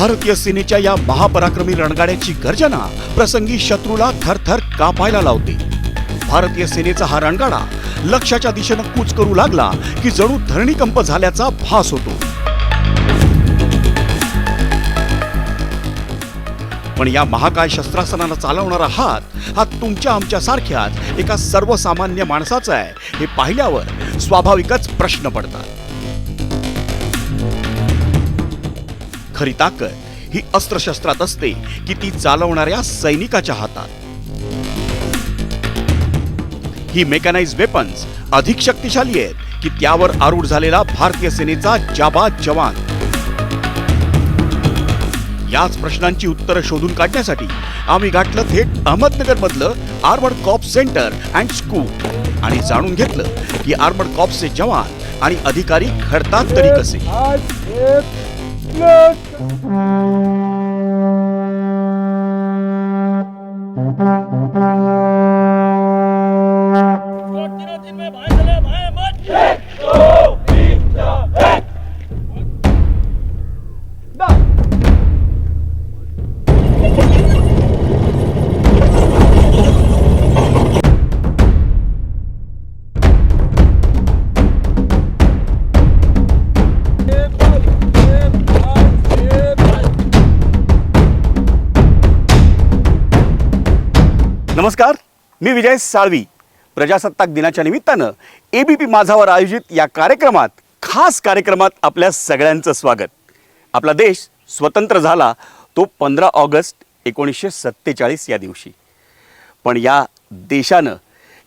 भारतीय सेनेच्या या महापराक्रमी रणगाड्याची गर्जना प्रसंगी शत्रूला थरथर कापायला लावते। भारतीय सेनेचा हा रणगाडा लक्ष्याच्या दिशेने कूच करू लागला की जणू धरणीकंप झाल्याचा भास होतो। पण या महाकाय शस्त्रास्त्रांना चालवणारा हात हा तुमच्या आमच्या सारख्याच एका सर्वसामान्य माणसाचा आहे हे पाहिल्यावर स्वाभाविकच प्रश्न पडतात। खरी ताकद ही अस्त्रशस्त्रात असते की ती चालवणाऱ्या सैनिकाच्या हातात। ही मेकॅनाइज वेपन्स अधिक शक्तिशाली आहेत की त्यावर आरूढ झालेला भारतीय सेनेचा जाबाज जवान। याच प्रश्नांची उत्तरं शोधून काढण्यासाठी आम्ही गाठलं थेट अहमदनगर मधलं armoured corps centre and school आणि जाणून घेतलं की आर्मर्ड कॉप्सचे जवान आणि अधिकारी घडतात तरी कसे। नमस्कार, मी विजय साळवी। प्रजासत्ताक दिनाच्या निमित्तानं एबीपी माझावर आयोजित या खास कार्यक्रमात आपल्या सगळ्यांचं स्वागत। आपला देश स्वतंत्र झाला तो 15 ऑगस्ट 1947 या दिवशी। पण या देशानं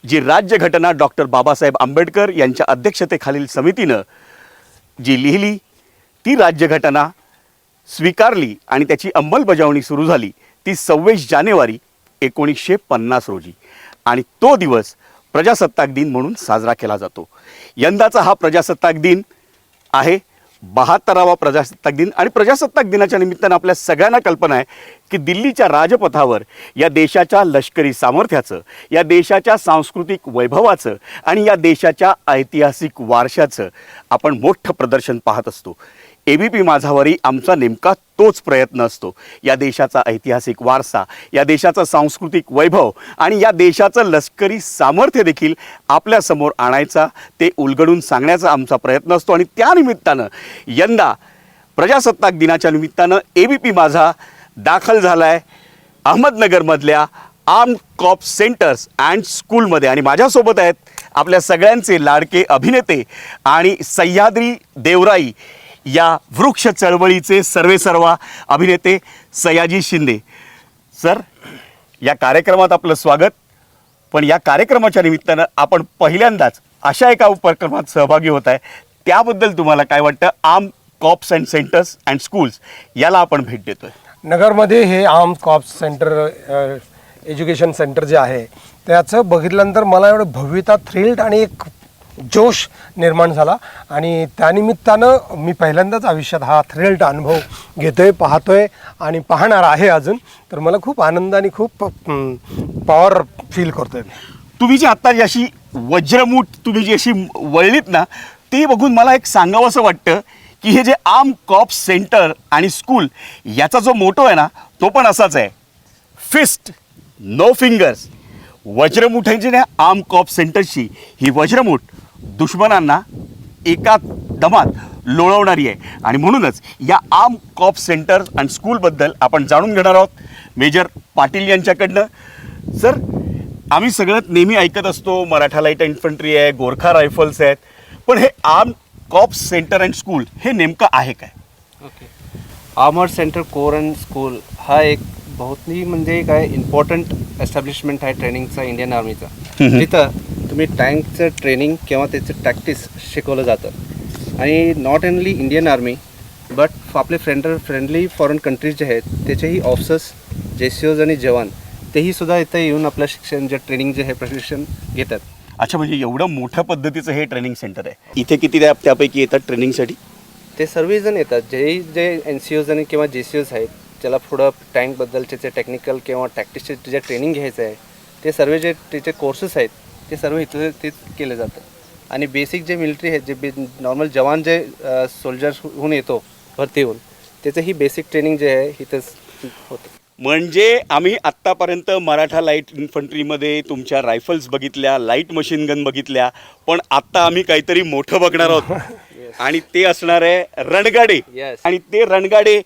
जी राज्यघटना डॉक्टर बाबासाहेब आंबेडकर यांच्या अध्यक्षतेखालील समितीनं जी लिहिली ती राज्यघटना स्वीकारली आणि त्याची अंमलबजावणी सुरू झाली ती 26 जानेवारी 1950 रोजी आणि तो दिवस प्रजासत्ताक दिन म्हणून साजरा केला जातो। यंदाचा हा प्रजासत्ताक दिन आहे 72वा प्रजासत्ताक दिन आणि प्रजासत्ताक दिनाच्या निमित्तानं आपल्या सगळ्यांना कल्पना आहे की दिल्लीच्या राजपथावर या देशाच्या लष्करी सामर्थ्याचं, या देशाच्या सांस्कृतिक वैभवाचं आणि या देशाच्या ऐतिहासिक वारशाचं आपण मोठं प्रदर्शन पाहत असतो। एबीपी माझावरही आमचा नेमका तोच प्रयत्न असतो। या देशाचा ऐतिहासिक वारसा, या देशाचा सांस्कृतिक वैभव आणि या देशाचं लष्करी सामर्थ्य देखील आपल्या समोर आणायचा, ते उलगडून सांगण्याचा आमचा प्रयत्न असतो। आणि त्या निमित्तानं यंदा प्रजासत्ताक दिनाच्या निमित्तानं एबीपी माझा दाखल झालाय अहमदनगरमधल्या आर्म्ड कॉप्स सेंटर्स अँड स्कूलमध्ये आणि माझ्यासोबत आहेत आपल्या सगळ्यांचे लाडके अभिनेते आणि सह्याद्री देवराई या वृक्ष चळवळीचे सर्वेसर्वा अभिनेते सयाजी शिंदे। सर, या कार्यक्रमात आपलं स्वागत। पण या कार्यक्रमाच्या निमित्तानं आपण पहिल्यांदाच अशा एका उपक्रमात सहभागी होत आहे, त्याबद्दल तुम्हाला काय वाटतं? Armed corps and centres and schools याला आपण भेट देतोय। नगरमध्ये हे armed corps centre education centre जे आहे त्याचं बघितल्यानंतर मला एवढं भव्यता, थ्रिल्ड आणि एक जोश निर्माण झाला आणि त्यानिमित्तानं मी पहिल्यांदाच आयुष्यात हा थ्रिल्ड अनुभव घेतोय, पाहतोय आणि पाहणार आहे अजून। तर मला खूप आनंद आणि खूप पॉवर फील करतोय। तुम्ही जी आता अशी वज्रमूठ तुम्ही जी अशी वळलीत ना, ते बघून मला एक सांगावंसं वाटतं की हे जे आर्म्ड कॉप्स सेंटर आणि स्कूल याचा जो मोटो आहे ना तो पण असाच आहे, फिस्ट नो फिंगर्स। वज्रमुठांची ना आर्म्ड कॉप्स सेंटरची ही वज्रमुठ दुश्मनांना एका दमात लोळवणारी आहे आणि म्हणूनच या आर्म्ड कॉप्स सेंटर अँड स्कूलबद्दल आपण जाणून घेणार आहोत मेजर पाटील यांच्याकडनं। सर, आम्ही सगळ्यात नेहमी ऐकत असतो मराठा लाईट इन्फंट्री आहे, गोरखा रायफल्स आहेत, पण हे armed corps centre and school हे नेमकं आहे काय? Okay, armoured centre corps and school हा एक बहुत ही म्हणजे काय इम्पॉर्टंट एस्टॅब्लिशमेंट आहे ट्रेनिंगचा इंडियन आर्मीचा। तिथं तुम्ही टँकचं ट्रेनिंग किंवा त्याचं प्रॅक्टिस शिकवलं जातं आणि not only Indian army but आपले फ्रेंडली फॉरेन कंट्रीज जे आहेत त्याचेही ऑफिसर्स, JCOs आणि जवान तेही सुद्धा इथं येऊन आपलं शिक्षण जे ट्रेनिंग जे आहे प्रशिक्षण घेतात। अच्छा, म्हणजे एवढं मोठ्या पद्धतीचं हे ट्रेनिंग सेंटर आहे। इथे किती त्यापैकी येतात ट्रेनिंगसाठी? ते सर्वजण येतात जे NCOs आणि किंवा JCOs आहेत ज्याला पुढं टँकबद्दलचे जे टेक्निकल किंवा टॅक्टिसचे जे ट्रेनिंग घ्यायचं आहे ते सर्व जे त्याचे कोर्सेस आहेत ते सर्व इथं ते केले जातं। आणि बेसिक जे मिलिटरी आहेत जे नॉर्मल जवान जे सोल्जर्स होऊन येतो भरती होऊन त्याचं ही बेसिक ट्रेनिंग जे आहे इथंच होतं. म्हणजे आम्ही आत्तापर्यंत मराठा लाईट इन्फंट्रीमध्ये तुमच्या रायफल्स बघितल्या, लाईट मशीन गन बघितल्या, पण आत्ता आम्ही काहीतरी मोठं बघणार आहोत आणि ते असणार आहे रणगाडे. Yes. आणि ते रणगाडे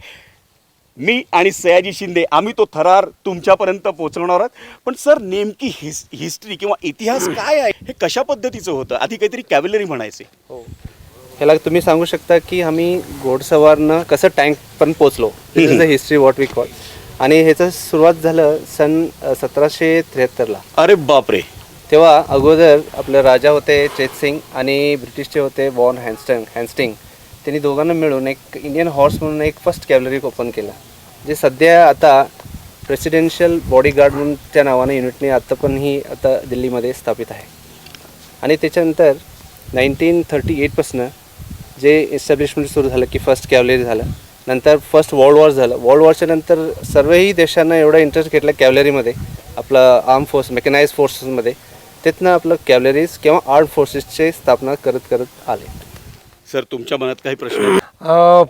मी आणि सयाजी शिंदे आम्ही तो थरार तुमच्यापर्यंत पोहोचवणार आहोत. पण सर नेमकी हिस्ट्री किंवा इतिहास काय आहे, हे कशा पद्धतीचं होतं? आधी काहीतरी कॅव्हलरी म्हणायचे. हो, ह्याला तुम्ही सांगू शकता की आम्ही घोडसवारनं कसं टँक पण पोचलो, this is the history what we call. आणि ह्याचं सुरुवात झालं सन 1773ला. अरे बापरे. तेव्हा अगोदर आपले राजा होते चेतसिंग आणि ब्रिटिशचे होते वॉन हॅन्स्टिंग. त्यांनी दोघांना मिळून एक इंडियन हॉर्स म्हणून एक फर्स्ट कॅव्हलरी ओपन केला, जे सध्या आता प्रेसिडेन्शियल बॉडीगार्ड म्हणून त्या नावाने युनिटने आता पण ही आता दिल्लीमध्ये स्थापित आहे. आणि त्याच्यानंतर 1938पासून जे इस्टॅब्लिशमेंट सुरू झालं की फर्स्ट कॅव्हलरी झालं. नंतर फर्स्ट वर्ल्ड वॉर झालं. वर्ल्ड वॉरच्या नंतर सर्वही देशांना एवढा इंटरेस्ट घेतला कॅव्हलरीमध्ये, आपलं आर्म फोर्स मेकनाइज फोर्सेसमध्ये. तिथनं आपलं कॅव्हलरीज किंवा आर्म फोर्सेसची स्थापना करत करत आले. सर तुमच्या मनात काही प्रश्न?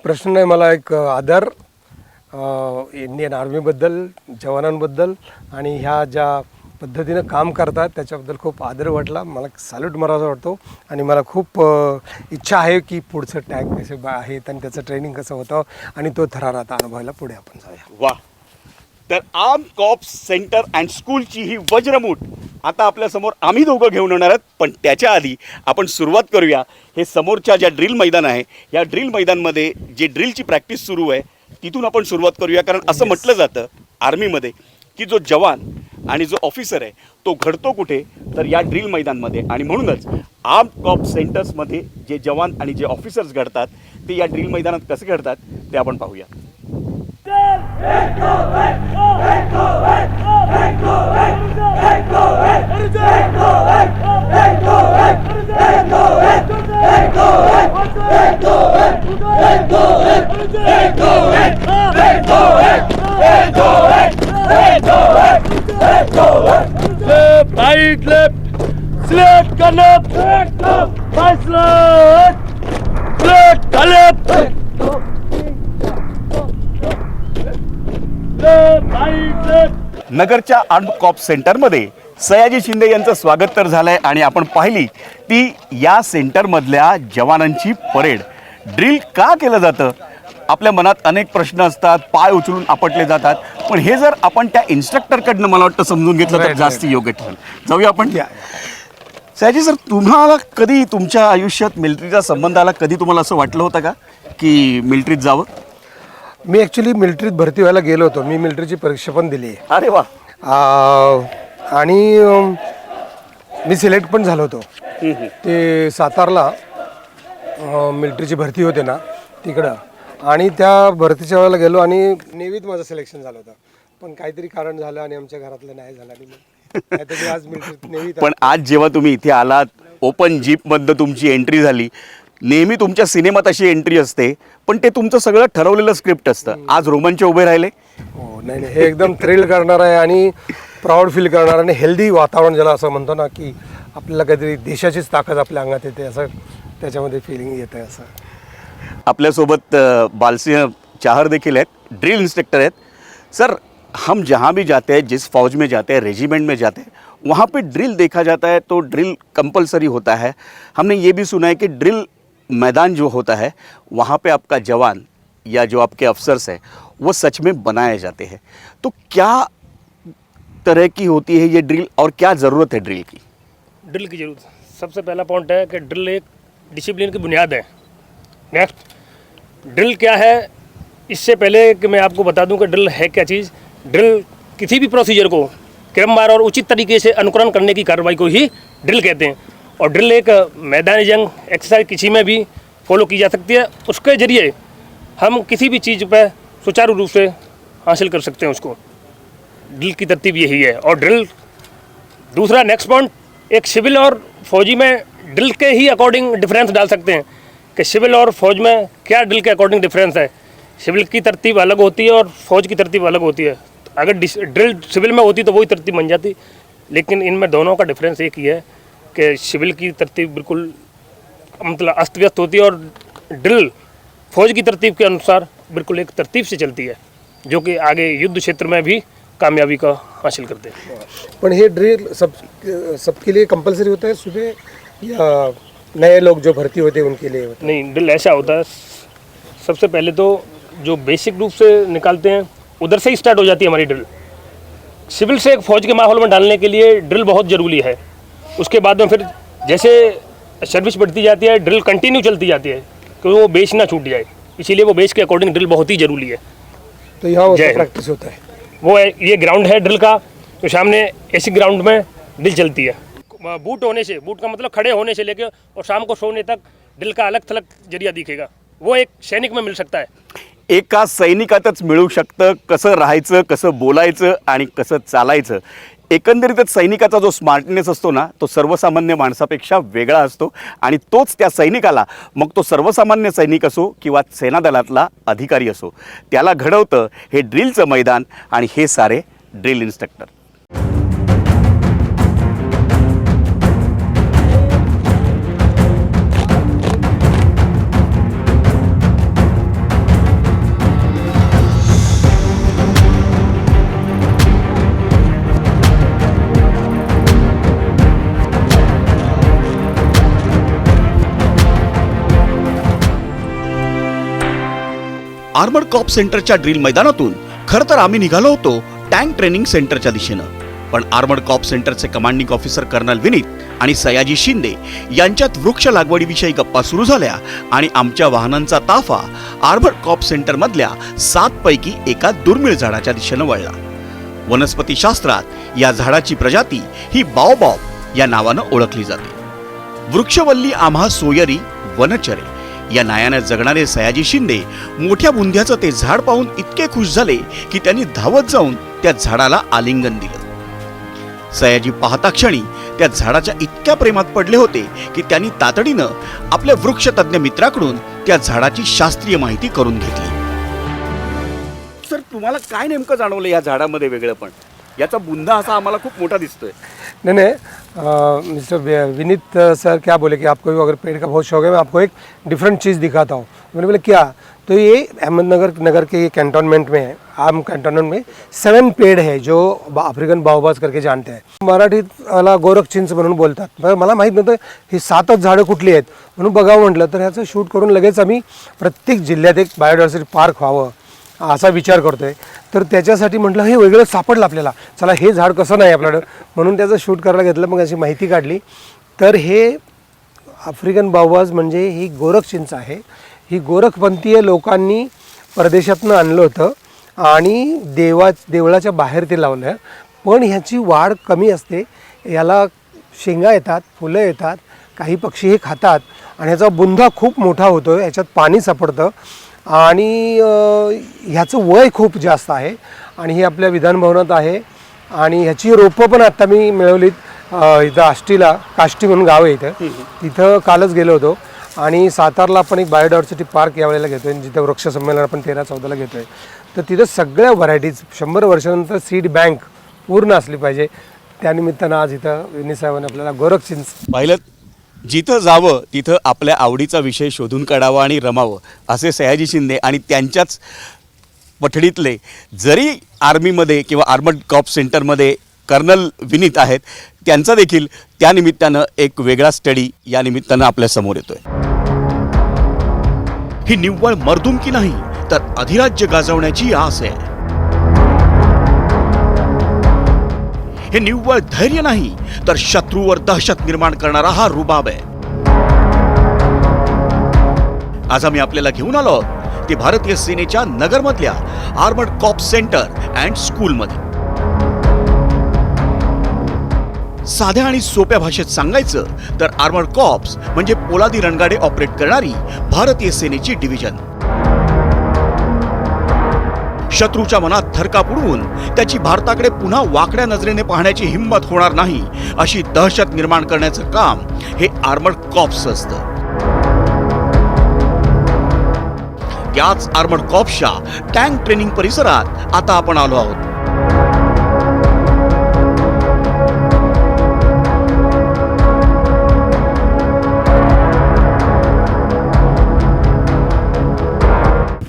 प्रश्न नाही, मला एक आदर इंडियन आर्मीबद्दल, जवानांबद्दल आणि ह्या ज्या पद्धतीनं काम करतात त्याच्याबद्दल खूप आदर वाटला. मला सॅल्यूट मारायचा वाटतो आणि मला खूप इच्छा आहे की पुढचं टँक कसे आहेत आणि त्याचं ट्रेनिंग कसं होतं आणि तो थरार आता अनुभवायला पुढे आपण जाऊया. वा. तर आर्म कॉप्स सेंटर अँड स्कूलची ही वज्रमूठ आता आपल्यासमोर आम्ही दोघं घेऊन येणार आहोत. पण त्याच्या आधी आपण सुरुवात करूया. हे समोरच्या ज्या ड्रिल मैदान आहे, या ड्रिल मैदानमध्ये जे ड्रिलची प्रॅक्टिस सुरू आहे तिथून आपण सुरुवात करूया. कारण असं म्हटलं जातं आर्मीमध्ये की जो जवान आणि जो ऑफिसर आहे तो घडतो कुठे, तर या ड्रिल मैदानमध्ये. आणि म्हणूनच आर्म कॉप सेंटर्समध्ये जे जवान आणि जे ऑफिसर्स घडतात ते या ड्रिल मैदानात कसे घडतात ते आपण पाहूया. Right, left, select, connect, right, select, left, right, left. नगरच्या आर्म कॉप सेंटरमध्ये सयाजी शिंदे यांचं स्वागत तर झालंय आणि आपण पाहिली ती या सेंटरमधल्या जवानांची परेड. ड्रिल का केलं जातं? आपल्या मनात अनेक प्रश्न असतात, पाय उचलून आपटले जातात. पण हे जर आपण त्या इन्स्ट्रक्टरकडनं मला वाटतं समजून घेतलं तर जास्त योग्य ठरेल. जाऊया आपण. सयाजी सर, तुम्हाला कधी तुमच्या आयुष्यात मिलिटरीचा संबंध आला? कधी तुम्हाला असं वाटलं होतं का की मिलिटरीत जावं? मी ॲक्च्युली मिलिटरीत भरती व्हायला गेलो होतो. मी मिलिटरीची परीक्षा पण दिली आहे. अरे वा. आणि मी सिलेक्ट पण झालो होतो. ते सातारला मिलिटरीची भरती होते ना तिकडं, आणि त्या भरतीच्या वेळेला गेलो आणि नेव्हीत माझं सिलेक्शन झालं होतं. पण काहीतरी कारण झालं आणि आमच्या घरातलं नाही झालं आणि मग आज मिलिटरीत नेव्हीत. पण आज जेव्हा तुम्ही इथे आलात, ओपन जीपमधनं तुमची एंट्री झाली. नेहमी तुमच्या सिनेमात अशी एंट्री असते, पण ते तुमचं सगळं ठरवलेलं स्क्रिप्ट असतं. आज रोमांच उभे राहिले. हो, नाही नाही, हे एकदम थ्रिल करणार आहे आणि प्राऊड फील करणार आणि हेल्दी वातावरण, ज्याला असं म्हणतो ना की आपल्याला काहीतरी देशाचीच ताकद आपल्या अंगात येते, असं त्याच्यामध्ये फिलिंग येतं. असं आपल्यासोबत बालसिंह चाहर देखील आहेत, ड्रिल इंस्ट्रक्टर आहेत. सर, हम जहाँ भी जाते हैं, जिस फौज में जाते हैं, रेजिमेंट में जाते हैं, वहाँ पे ड्रिल देखा जाता है तो ड्रिल कंपलसरी होता है. हमने ये भी सुना है कि ड्रिल मैदान जो होता है वहाँ पे आपका जवान या जो आपके अफसर्स हैं वो सच में बनाए जाते हैं. तो क्या तरह की होती है ये ड्रिल और क्या ज़रूरत है ड्रिल की? ड्रिल की जरूरत, सबसे पहला पॉइंट है कि ड्रिल एक डिसिप्लिन की बुनियाद है. नेक्स्ट, ड्रिल क्या है, इससे पहले कि मैं आपको बता दूं कि ड्रिल है क्या चीज़. ड्रिल किसी भी प्रोसीजर को क्रमवार और उचित तरीके से अनुकरण करने की कार्रवाई को ही ड्रिल कहते हैं. और ड्रिल एक मैदानी जंग एक्सरसाइज किसी में भी फॉलो की जा सकती है. उसके ज़रिए हम किसी भी चीज़ पर सुचारू रूप से हासिल कर सकते हैं उसको. ड्रिल की तरतीब यही है. और ड्रिल दूसरा नेक्स्ट पॉइंट, एक सिविल और फौजी में ड्रिल के ही अकॉर्डिंग डिफरेंस डाल सकते हैं कि सिविल और फौज में क्या ड्रिल के अकॉर्डिंग डिफरेंस है. सिविल की तरतीब अलग होती है और फौज की तरतीब अलग होती है. अगर ड्रिल सिविल में होती तो वही तरतीब बन जाती, लेकिन इनमें दोनों का डिफरेंस एक ही है कि सिविल की तरतीब बिल्कुल मतलब अस्त व्यस्त होती है और ड्रिल फौज की तरतीब के अनुसार बिल्कुल एक तरतीब से चलती है, जो कि आगे युद्ध क्षेत्र में भी कामयाबी का हासिल करते हैं। पण हे ड्रिल सबके लिए कंपलसरी होता है सुबह या नए लोग जो भर्ती होते हैं उनके लिए होता नहीं, ड्रिल ऐसा होता है, सबसे पहले तो जो बेसिक रूप से निकालते हैं उधर से ही स्टार्ट हो जाती है हमारी ड्रिल। सिविल से एक फौज के माहौल में डालने के लिए ड्रिल बहुत ज़रूरी है। उसके बाद में फिर जैसे सर्विस बढ़ती जाती है, ड्रिल कंटिन्यू चलती जाती है, क्योंकि वो बेस ना छूट जाए, इसीलिए वो बेस के अकॉर्डिंग ड्रिल बहुत ही ज़रूरी है। तो यहाँ उसका जय। प्रैक्टिस होता है। वो है, ये ग्राउंड है ड्रिल का, तो सामने ऐसी ग्राउंड में ड्रिल चलती है। बूट होने से, बूट का मतलब खड़े होने से लेकर और शाम को सोने तक ड्रिल का अलग थलग जरिया दिखेगा, वो एक सैनिक में मिल सकता है। एका सैनिकातच मिळू शकतं कसं राहायचं, कसं बोलायचं आणि कसं चालायचं. एकंदरीतच सैनिकाचा जो स्मार्टनेस असतो ना, तो सर्वसामान्य माणसापेक्षा वेगळा असतो आणि तोच त्या सैनिकाला, मग तो सर्वसामान्य सैनिक असो किंवा सेनादलातला अधिकारी असो, त्याला घडवतं हे ड्रिलचं मैदान आणि हे सारे ड्रिल इन्स्ट्रक्टर. आर्मर्ड कॉप सेंटरच्या ड्रिल मैदानातून खरं तर आम्ही निघालो होतो टँक ट्रेनिंग सेंटरच्या दिशेनं. पण आर्मर्ड कॉप सेंटरचे कमांडिंग ऑफिसर कर्नल विनीत आणि सयाजी शिंदे यांच्यात वृक्ष लागवडीविषयी गप्पा सुरू झाल्या आणि आमच्या वाहनांचा ताफा आर्मर्ड कॉप सेंटरमधल्या 7 पैकी एका दुर्मिळ झाडाच्या दिशेनं वळला. वनस्पतीशास्त्रात या झाडाची प्रजाती ही बाओबॉब या नावानं ओळखली जाते. वृक्षवल्ली आम्हा सोयरी वनचरे या नायाने जगणारे सयाजी शिंदे मोठ्या बुंध्याचं ते झाड पाहून इतके खुश झाले की त्यांनी धावत जाऊन त्या झाडाला आलिंगन दिलं. सयाजी पाहता क्षणी त्या झाडाच्या इतक्या प्रेमात पडले होते की त्यांनी तातडीनं आपल्या वृक्षतज्ञ मित्राकडून त्या झाडाची शास्त्रीय माहिती करून घेतली. सर, तुम्हाला काय नेमकं जाणवलं या झाडामध्ये वेगळं? पण याचा बुंदा असा आम्हाला खूप मोठा दिसतोय. नहीं मिस्टर विनीत सर क्या बोले कि आपको अगर पेड़ का बहुत शौक है, मैं आपको एक डिफरेंट चीज़ दिखाता हूँ. मैंने बोले क्या? तो ये अहमदनगर नगर के ये कैंटोनमेंट में है, आम कैंटोनमेंट में 7 पेड़ है जो आफ्रिकन बाओबाज करके जानते हैं. मराठीत मला गोरख चिंच म्हणून बोलतात. मला माहीत नव्हतं ही 7च झाडं कुठली आहेत म्हणून बघावं म्हटलं, तर ह्याचं शूट करून लगेच आम्ही प्रत्येक जिल्ह्यात एक बायोडायव्हर्सिटी पार्क व्हावं असा विचार करतोय. तर त्याच्यासाठी म्हटलं हे वेगळं सापडलं आपल्याला, चला हे झाड कसं नाही आपल्याकडं, म्हणून त्याचं शूट करायला घेतलं. मग अशी माहिती काढली तर हे आफ्रिकन बाओबाज म्हणजे ही गोरख चिंच आहे. ही गोरखपंथीय लोकांनी परदेशातनं आणलं होतं आणि देवळाच्या बाहेर ते लावलं. पण ह्याची वाढ कमी असते, याला शेंगा येतात, फुलं येतात, काही पक्षी हे खातात आणि ह्याचा बुंदा खूप मोठा होतो, ह्याच्यात पाणी सापडतं आणि ह्याचं वय खूप जास्त आहे. आणि हे आपल्या विधानभवनात आहे आणि ह्याची रोपं पण आता मी मिळवलीत. इथं आष्टीला, काष्टी म्हणून गाव आहे इथं, तिथं कालच गेलो होतो. आणि सातारला आपण एक बायोडायव्हर्सिटी पार्क यावेळेला घेतो आहे, जिथं वृक्ष संमेलन आपण 13-14ला घेतो आहे. तर तिथं सगळ्या व्हरायटीज 100 वर्षानंतर सीड बँक पूर्ण असली पाहिजे. त्यानिमित्तानं आज इथं विनी साहेबांनी आपल्याला गोरख चिंच पाहिलं, जिथं जावं तिथं आपल्या आवडीचा विषय शोधून काढावा आणि रमावं असे सयाजी शिंदे आणि त्यांच्याच पठडीतले जरी आर्मीमध्ये किंवा आर्मर्ड कॉप सेंटरमध्ये कर्नल विनीत आहेत, त्यांचा देखील त्यानिमित्तानं एक वेगळा स्टडी या निमित्तानं आपल्या समोर येतोय. ही निव्वळ मर्दुमकी नाही तर अधिराज्य गाजवण्याची आस आहे. हे निव्वळ धैर्य नाही तर शत्रूवर दहशत निर्माण करणारा हा रुबाब आहे. आज आम्ही आपल्याला घेऊन आलो आहोत ते भारतीय सेनेच्या नगरमधल्या आर्मर्ड कॉप सेंटर अँड स्कूलमध्ये. साध्या आणि सोप्या भाषेत सांगायचं तर आर्मर्ड कॉप्स म्हणजे पोलादी रणगाडे ऑपरेट करणारी भारतीय सेनेची डिव्हिजन. शत्रूच्या मनात थरकाप उडवून त्याची भारताकडे पुन्हा वाकड्या नजरेने पाहण्याची हिंमत होणार नाही अशी दहशत निर्माण करण्याचं काम हे आर्मर्ड कॉप्स असतं. त्याच आर्मर्ड कॉप्सच्या टँक ट्रेनिंग परिसरात आता आपण आलो आहोत.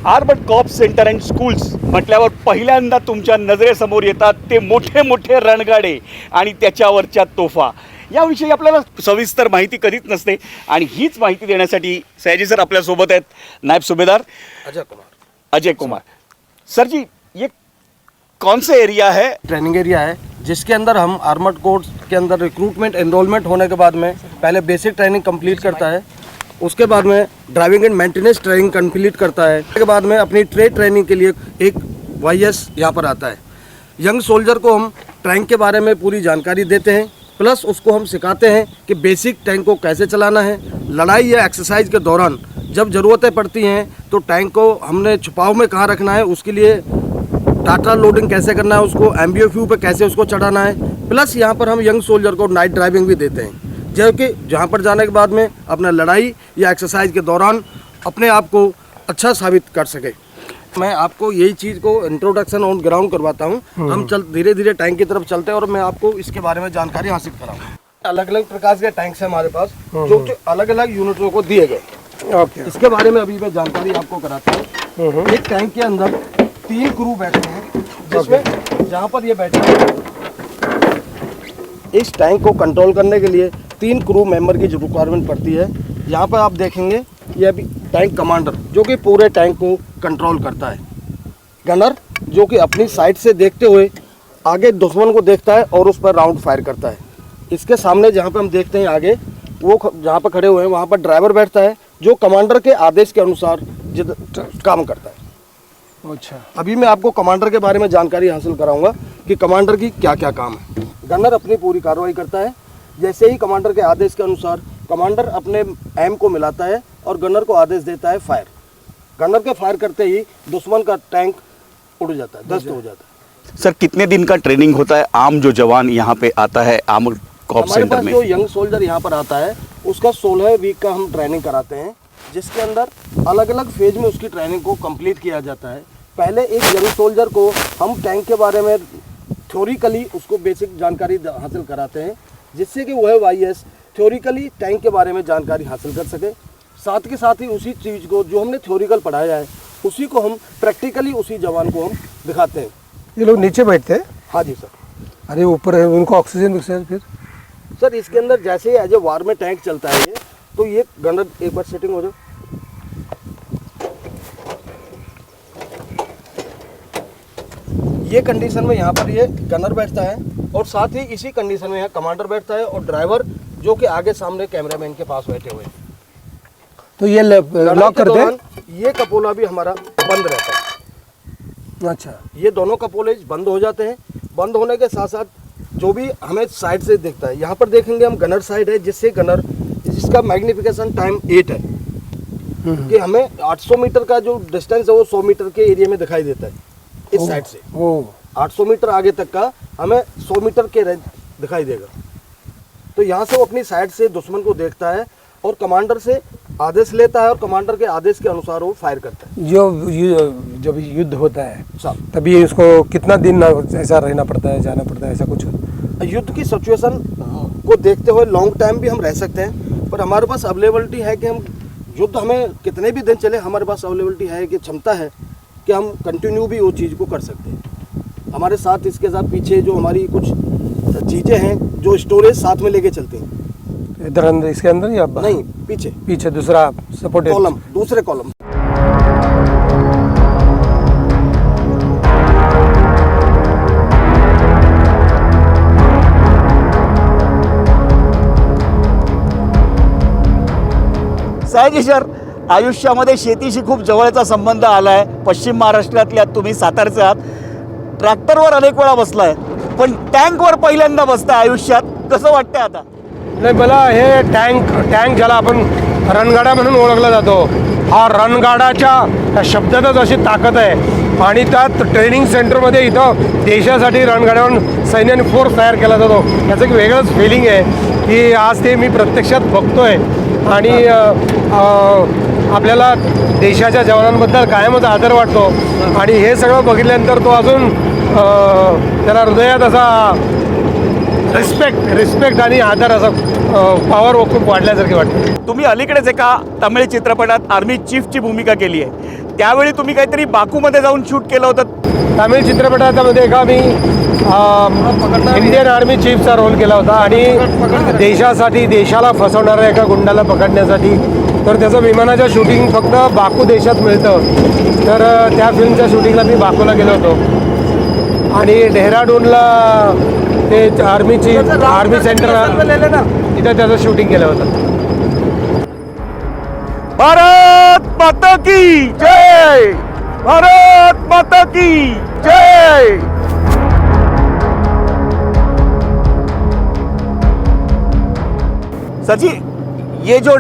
Armoured corps centre and schools म्हटल्यावर पहिल्यांदा तुमच्या नजरेसमोर येतात ते मोठे मोठे रणगाडे आणि त्याच्यावरच्या तोफा. याविषयी आपल्याला सविस्तर माहिती कधीच नसते आणि हीच माहिती देण्यासाठी सयाजी सर आपल्यासोबत आहेत. नायब सुभेदार अजय कुमार. सर जी, ये कौन सा एरिया है? ट्रेनिंग एरिया है जिसके अंदर हम आर्मर्ड कोर्स के अंदर रिक्रूटमेंट एनरोलमेंट होने के बाद में पहले बेसिक ट्रेनिंग कंप्लीट करता है, उसके बाद में driving end maintenance training complete करता है, उसके बाद में अपनी ट्रेड ट्रेनिंग के लिए एक वाईएस यहाँ पर आता है. यंग सोल्जर को हम टैंक के बारे में पूरी जानकारी देते हैं, प्लस उसको हम सिखाते हैं कि बेसिक टैंक को कैसे चलाना है. लड़ाई या एक्सरसाइज के दौरान जब ज़रूरतें पड़ती हैं तो टैंक को हमने छुपाव में कहाँ रखना है, उसके लिए टाटा लोडिंग कैसे करना है, उसको एम्बियोफ्यू पे कैसे उसको चढ़ाना है. प्लस यहाँ पर हम यंग सोल्जर को नाइट ड्राइविंग भी देते हैं, जो कि जहाँ पर जाने के बाद में अपना लड़ाई या एक्सरसाइज के दौरान अपने आप को अच्छा साबित कर सके. मैं आपको यही चीज़ को इंट्रोडक्शन ऑन ग्राउंड करवाता हूँ. हम धीरे धीरे टैंक की तरफ चलते हैं और मैं आपको इसके बारे में जानकारी हासिल कराऊँ. अलग अलग प्रकार के टैंक्स हैं हमारे पास जो कि अलग अलग यूनिटों को दिए गए. ओके. इसके बारे में अभी मैं जानकारी आपको कराता हूँ. एक टैंक के अंदर 3 क्रू बैठे हैं, जिसमें जहाँ पर ये बैठे हैं इस टैंक को कंट्रोल करने के लिए 3 क्रू मेंबर की जो रिक्वायरमेंट पड़ती है. यहाँ पर आप देखेंगे ये अभी टैंक कमांडर जो कि पूरे टैंक को कंट्रोल करता है. गनर जो कि अपनी साइड से देखते हुए आगे दुश्मन को देखता है और उस पर राउंड फायर करता है. इसके सामने जहाँ पर हम देखते हैं आगे वो जहाँ पर खड़े हुए हैं वहाँ पर ड्राइवर बैठता है जो कमांडर के आदेश के अनुसार काम करता है. अच्छा. अभी मैं आपको कमांडर के बारे में जानकारी हासिल कराऊंगा कि कमांडर की क्या क्या काम है. गनर अपनी पूरी कार्रवाई करता है. जैसे ही कमांडर के आदेश के अनुसार कमांडर अपने एम को मिलाता है और गनर को आदेश देता है फायर. गनर के फायर करते ही दुश्मन का टैंक उड़ जाता है, ध्वस्त हो जाता है. सर, कितने दिन का ट्रेनिंग होता है आम जो जवान यहाँ पे आता है आर्मर्ड कॉप्स हमारे सेंटर पास में? जो यंग सोल्जर यहाँ पर आता है उसका 16 वीक का हम ट्रेनिंग कराते हैं, जिसके अंदर अलग अलग फेज में उसकी ट्रेनिंग को कंप्लीट किया जाता है. पहले एक यंग सोल्जर को हम टैंक के बारे में थ्योरिकली उसको बेसिक जानकारी हासिल कराते हैं, जिससे कि वह वाईएस थ्योरिकली टैंक के बारे में जानकारी हासिल कर सके. साथ के साथ ही उसी चीज़ को जो हमने थ्योरिकल पढ़ाया है उसी को हम प्रैक्टिकली उसी जवान को हम दिखाते हैं. ये लोग नीचे बैठते हैं? हाँ जी सर. अरे ऊपर है, उनको ऑक्सीजन फिर? सर इसके अंदर जैसे ही एज ए वार में टैंक चलता है ये, तो ये गनर एक बार सेटिंग हो जाए. ये कंडीशन में यहाँ पर ये गनर बैठता है और साथ ही इसी कंडीशन में यहाँ कमांडर बैठता है और ड्राइवर जो कि आगे सामने कैमरामैन के पास बैठे हुए हैं. तो ये लॉक करते हैं? ये कपोला भी हमारा बंद रहता है. अच्छा. ये दोनों कपोले बंद हो जाते हैं. बंद होने के साथ साथ जो भी हमें साइड से दिखता है, यहाँ पर देखेंगे हम गनर साइड है, जिसका मैग्निफिकेशन टाइम 8 है कि हमें 800 मीटर का जो डिस्टेंस है वो 100 मीटर के एरिया में दिखाई देता है. इस साइड से 800 मीटर आगे तक का हमें 100 मीटर के दिखाई देगा. तो यहाँ से वो अपनी साइड से दुश्मन को देखता है और कमांडर से आदेश लेता है और कमांडर के आदेश के अनुसार वो फायर करता है. जब युद्ध होता है साहब, तभी उसको कितना दिन ऐसा रहना पड़ता है, जाना पड़ता है, ऐसा कुछ? युद्ध की सिचुएशन को देखते हुए लॉन्ग टाइम भी हम रह सकते हैं, पर हमारे पास अवेलेबिलिटी है कि हम युद्ध हमें कितने भी दिन चले, हमारे पास अवेलेबिलिटी है कि क्षमता है कि हम कंटिन्यू भी वो चीज़ को कर सकते हैं. हमारे साथ इसके साथ पीछे जो हमारी कुछ चीज़ें हैं जो स्टोरेज साथ में लेके चलते हैं. इधर अंदर, इसके अंदर या नहीं, पीछे पीछे दूसरा सपोर्ट कॉलम, दूसरे कॉलम. सयाजी सर, आयुष्यामध्ये शेतीशी खूप जवळचा संबंध आला आहे. पश्चिम महाराष्ट्रातल्या तुम्ही सातारचे आहात. ट्रॅक्टरवर अनेक वेळा बसलाय, पण टँकवर पहिल्यांदा बसताय आयुष्यात. कसं वाटतंय आता? नाही, मला हे टँक ज्याला आपण रणगाडा म्हणून ओळखला जातो, हा रणगाडाच्या शब्दातच अशी ताकद आहे. आणि त्यात ट्रेनिंग सेंटरमध्ये इथं देशासाठी रणगाड्यावर सैन्याने फोर्स तयार केला जातो. याचं एक वेगळंच फिलिंग आहे की आज ते मी प्रत्यक्षात बघतोय. आणि आपल्याला देशाच्या जवानांबद्दल कायमच आदर वाटतो. आणि हे सगळं बघितल्यानंतर तो अजून त्याला हृदयात असा रिस्पेक्ट आणि आदर असा पॉवर खूप वाढल्यासारखी वाटतं. तुम्ही अलीकडेच एका तमिळ चित्रपटात आर्मी चीफची भूमिका केली आहे. त्यावेळी तुम्ही काहीतरी बाकूमध्ये जाऊन शूट केलं होतं. तामिळ चित्रपटामध्ये एका मी इंडियन आर्मी चीफचा रोल केला होता आणि देशासाठी देशाला फसवणाऱ्या एका गुंडाला पकडण्यासाठी. तर त्याचं विमानाचं शूटिंग फक्त बाकू देशात मिळतं. तर त्या फिल्मच्या शूटिंगला मी बाकूला गेलो होतो आणि डेहराडूनला ते आर्मी सेंटर तिथं त्याचं शूटिंग केलं होतं. भारत माता की जय, भारत माता की जय. सर जी, ये जो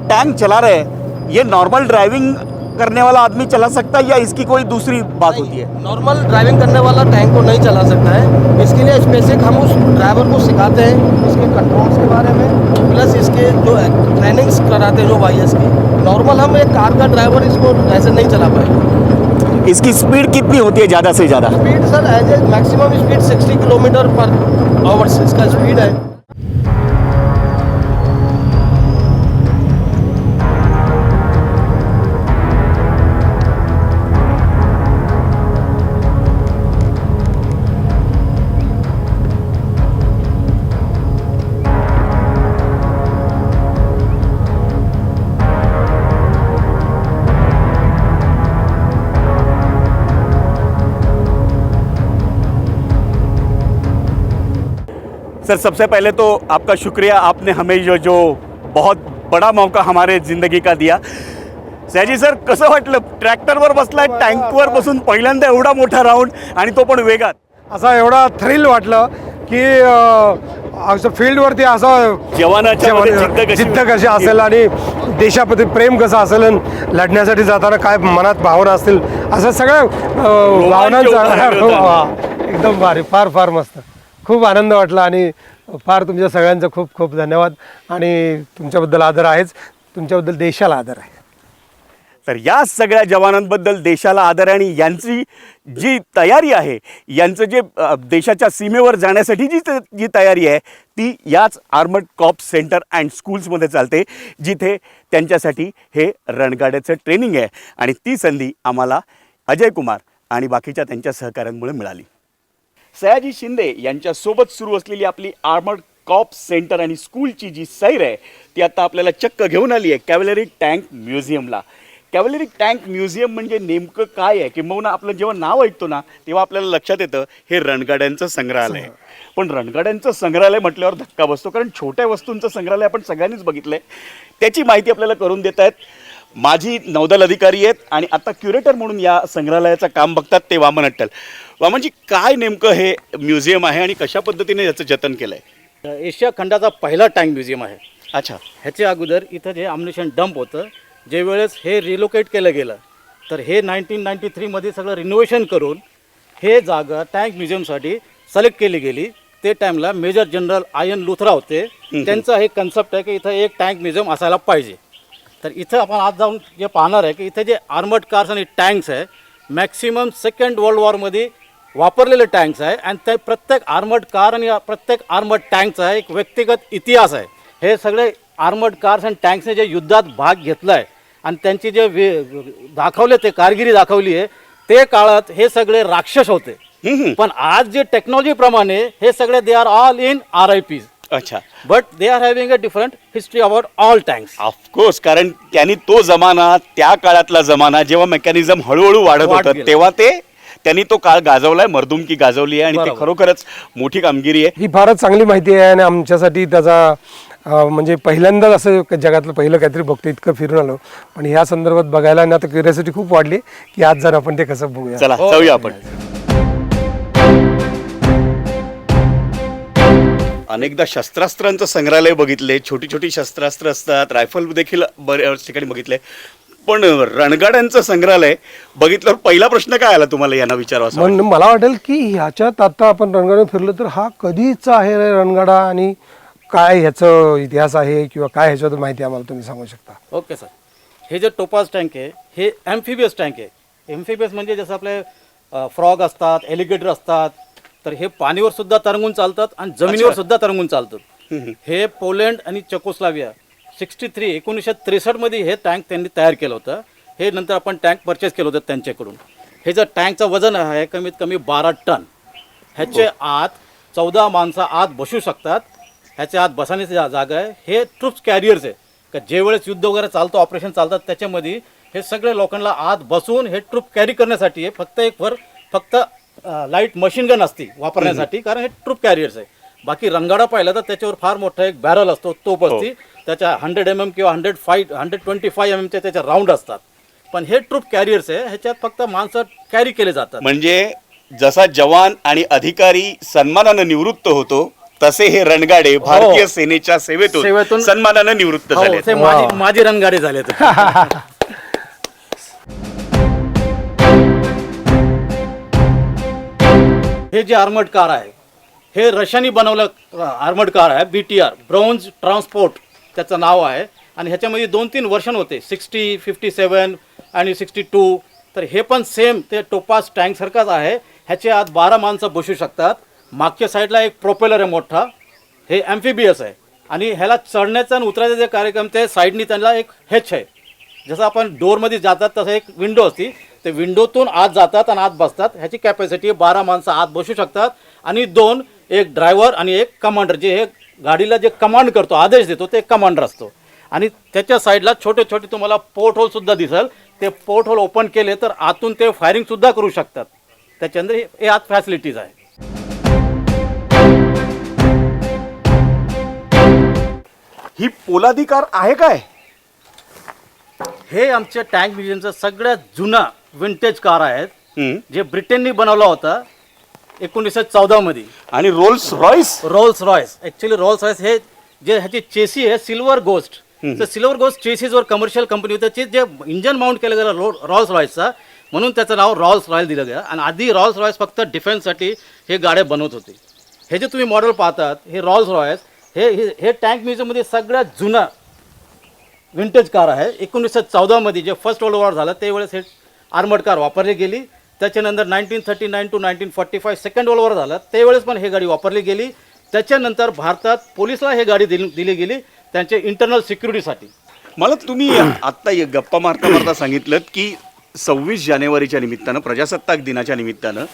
टैंक चला रहे हैं, ये नॉर्मल ड्राइविंग करने वाला आदमी चला सकता है या इसकी कोई दूसरी बात होती है? नॉर्मल ड्राइविंग करने वाला टैंक को नहीं चला सकता है. इसके लिए स्पेसिफिक हम उस ड्राइवर को सिखाते हैं इसके कंट्रोल्स के बारे में, प्लस इसके जो ट्रेनिंग्स कराते हैं जो वाईएस की. नॉर्मल हम एक कार का ड्राइवर इसको ऐसे नहीं चला पाएगा. इसकी स्पीड कितनी होती है ज़्यादा से ज़्यादा? Speed sir as a maximum speed 60 kilometre per hour इसका स्पीड है. सर, सबसे पहले तो आपका शुक्रिया, आपने हमें जो बहुत बड़ा मौका हमारे ज़िंदगी का दिया. सयाजी सर, कसं वाटलं? ट्रॅक्टरवर बसलाय, टँकवर बसून पहिल्यांदा एवढा मोठा राऊंड आणि तो पण वेगात. असा एवढा थ्रिल वाटलं की असं फील्डवरती असं जवानाच्या मध्ये जिद्द कशी असेल आणि देशाप्रती प्रेम कसं असेल आणि लढण्यासाठी जाताना काय मनात भावना असतील असं सगळं भावनांचा एकदम भारी, फार फार मस्त, खूप आनंद वाटला आणि फार तुमच्या सगळ्यांचं खूप खूप धन्यवाद. आणि तुमच्याबद्दल आदर आहेच, तुमच्याबद्दल देशाला आदर आहे. तर या सगळ्या जवानांबद्दल देशाला आदर आहे आणि यांची जी तयारी आहे, यांचं जे देशाच्या सीमेवर जाण्यासाठी जी तयारी आहे ती याच आर्मर्ड कॉप्स सेंटर अँड स्कूल्समध्ये चालते, जिथे त्यांच्यासाठी हे रणगाड्याचं ट्रेनिंग आहे. आणि ती संधी आम्हाला अजय कुमार आणि बाकीच्या त्यांच्या सहकाऱ्यांमुळे मिळाली. सयाजी शिंदे यांच्यासोबत सुरू असलेली आपली आर्मर्ड कॉप्स सेंटर आणि स्कूलची जी सैर आहे ती आता आपल्याला चक्क घेऊन आली आहे कॅव्हलरी टँक म्युझियमला. कॅव्हलरी टँक म्युझियम म्हणजे नेमकं काय आहे, किंबहुना आपलं जेव्हा नाव ऐकतो ना तेव्हा आपल्याला लक्षात येतं हे रणगाड्यांचं संग्रहालय. पण रणगाड्यांचं संग्रहालय म्हटल्यावर धक्का बसतो, कारण छोट्या वस्तूंचं संग्रहालय आपण सगळ्यांनीच बघितलं आहे. त्याची माहिती आपल्याला करून देत आहेत माझी नौदल अधिकारी आहेत आणि आता क्युरेटर म्हणून या संग्रहालयाचं काम बघतात ते वामन अट्टल. वामनजी, काय नेमकं हे म्युझियम आहे आणि कशा पद्धतीने याचं जतन केलं आहे? एशिया खंडाचा पहिला टँक म्युझियम आहे. अच्छा. ह्याच्या अगोदर इथं जे अम्युनिशन डंप होतं, जे वेळेस हे रिलोकेट केलं गेलं तर हे 1993मध्ये सगळं रिनोव्हेशन करून हे जागा टँक म्युझियमसाठी सिलेक्ट केली गेली. ते टाईमला मेजर जनरल आयन लुथरा होते. त्यांचा हे कन्सेप्ट आहे की इथं एक टँक म्युझियम असायला पाहिजे. तर इथं आपण आज जाऊन जे पाहणार आहे की इथे जे आर्मर्ड कार्स आणि टँक्स आहे, मॅक्सिमम सेकंड वर्ल्ड वॉरमध्ये वापरलेले टँक्स आहे आणि ते प्रत्येक आर्मर्ड कार आणि प्रत्येक आर्मर्ड टँकचा एक व्यक्तिगत इतिहास आहे. हे सगळे आर्मर्ड कार्स आणि टँक्सने जे युद्धात भाग घेतला आहे आणि त्यांची जे दाखवले ते कारगिरी दाखवली आहे, ते काळात हे सगळे राक्षस होते. पण आज जे टेक्नॉलॉजीप्रमाणे हे सगळे they are all in RIPs. अच्छा. But they are having a different history about all tanks. Of course, कारण त्यांनी तो जमाना, त्या काळातला जमाना जेव्हा मेकॅनिझम हळूहळू वाढत होतं तेव्हा त्यांनी तो काळ गाजवलाय, मर्दुमकी गाजवली आहे आणि ते खरोखरच मोठी कामगिरी आहे. ही फारच चांगली माहिती आहे आणि आमच्यासाठी त्याचा म्हणजे पहिल्यांदाच असं जगातलं पहिलं काहीतरी बघतो, इतकं फिरून आलो. पण ह्या संदर्भात बघायला आणि आता क्युरियोसिटी खूप वाढली की आज जर आपण ते कसं बघूया. चला जाऊया आपण. अनेकदा शस्त्रास्त्रांचं संग्रहालय बघितले, छोटी छोटी शस्त्रास्त्र असतात, रायफल देखील बऱ्याच ठिकाणी बघितले, पण रणगाड्यांचं संग्रहालय बघितल्यावर पहिला प्रश्न काय आला तुम्हाला यांना विचारावा? मला वाटेल की ह्याच्यात आता आपण रणगाडा फिरलो तर हा कधीचा आहे रणगाडा आणि काय ह्याचं इतिहास आहे किंवा काय ह्याच्याबद्दल माहिती आम्हाला तुम्ही सांगू शकता? Okay sir. हे जे टोपाज टँक आहे हे ॲम्फिबियस टँक आहे. ॲम्फिबियस म्हणजे जसं आपले फ्रॉग असतात, एलिगेटर असतात, तर हे पाणीवर सुद्धा तरंगून चालतात आणि जमिनीवर सुद्धा तरंगून चालतात. हे पोलंड आणि चेकोस्लोवाकिया 1963 मध्ये हे टँक त्यांनी तयार केलं होतं. हे नंतर आपण टँक परचेस केलं होतं त्यांच्याकडून. हे जर टँकचं वजन आहे कमीत कमी 12 टन. ह्याचे आत 14 माणसं आत बसू शकतात. ह्याच्या आत बसण्याची जागा आहे. हे ट्रूप्स कॅरियर्स आहे का जे वेळेस युद्ध वगैरे चालतं, ऑपरेशन चालतात, त्याच्यामध्ये हे सगळे लोकांना आत बसून हे ट्रूप कॅरी करण्यासाठी आहे. फक्त लाईट मशीन गन असते वापरण्यासाठी, कारण हे ट्रूप कॅरियर्स आहे. बाकी रणगाडा पाहिला तर त्याच्यावर फार मोठा एक बॅरल असतो, तोप असते. त्याच्या 100 mm किंवा 125 mm चे त्याचे राऊंड असतात. पण हे ट्रूप कॅरियर्स आहे, ह्याच्यात फक्त माणसं कॅरी केले जातात. म्हणजे जसा जवान आणि अधिकारी सन्मानानं निवृत्त होतो, तसे हे रणगाडे भारतीय सेनेच्या सेवेतून सन्मानानं निवृत्त हो, झाले. ते माझे रणगाडे झाले. हे जे आर्मर्ड कार आहे, हे रशियानी बनवलं आर्मर्ड कार आहे. BTR ब्रॉन्झ ट्रान्सपोर्ट त्याचं नाव आहे. आणि ह्याच्यामध्ये 2-3 वर्षन होते, 60, 57 आणि 62. तर हे पण सेम ते टोपास टँकसारखाच आहे. ह्याच्या आत 12 माणसं बसू शकतात. मागच्या साईडला एक प्रोपेलर आहे मोठा. हे ॲम्फिबियस आहे. आणि ह्याला चढण्याचा आणि उतरायचा जे कार्यक्रम ते साईडनी त्यांना एक हेच आहे. जसं आपण डोअरमध्ये जातात तसं एक विंडो असते, ते विंडोतून आत जातात आणि आत बसतात. ह्याची कॅपॅसिटी 12 माणसं आत बसू शकतात. आणि 2, एक ड्रायव्हर आणि एक कमांडर, जे हे गाडीला जे कमांड करतो, आदेश देतो, ते कमांडर असतो. आणि त्याच्या साईडला छोटे छोटे तुम्हाला पोर्ट होलसुद्धा दिसेल. ते पोर्ट होल ओपन केले तर आतून ते फायरिंगसुद्धा करू शकतात. त्याच्यानंतर हे आत फॅसिलिटीज आहे. ही पोलादी कार आहे काय? हे आमच्या टँक म्युझियमचं सगळ्यात जुना विंटेज कार आहेत, हम्म. जे ब्रिटननी बनवला होता 1914 मध्ये. आणि Rolls Royce. Rolls Royce, actually Rolls Royce हे जे ह्याची चेसी आहे सिल्वर गोस्ट. तर सिल्वर गोस्ट चेसीजवर कमर्शियल कंपनी होती, जे इंजन माउंट केलं गेलं रॉल्स रॉयसचा, म्हणून त्याचं नाव रॉल्स रॉयल दिलं गेलं. आणि आधी रॉल्स रॉयस फक्त डिफेन्ससाठी हे गाड्या बनवत होते. हे जे तुम्ही मॉडेल पाहतात हे रॉल्स रॉयस, हे टँक म्युझियममध्ये सगळ्यात जुना विंटेज कार आहे. 1914 मध्ये जे फर्स्ट वर्ल्ड वॉर झालं त्यावेळेस हे आर्मर्ड कार वापरली गेली. त्याच्यानंतर 1939 to 1945 सेकंड वर्ल्ड वॉर झालं त्यावेळेस पण हे गाडी वापरली गेली. त्याच्यानंतर भारतात पोलिसला हे गाडी दिली गेली त्यांच्या इंटरनल सिक्युरिटीसाठी. मला तुम्ही आत्ता गप्पा मारता सांगितलं की 26 जानेवारीच्या निमित्तानं, प्रजासत्ताक दिनाच्या निमित्तानं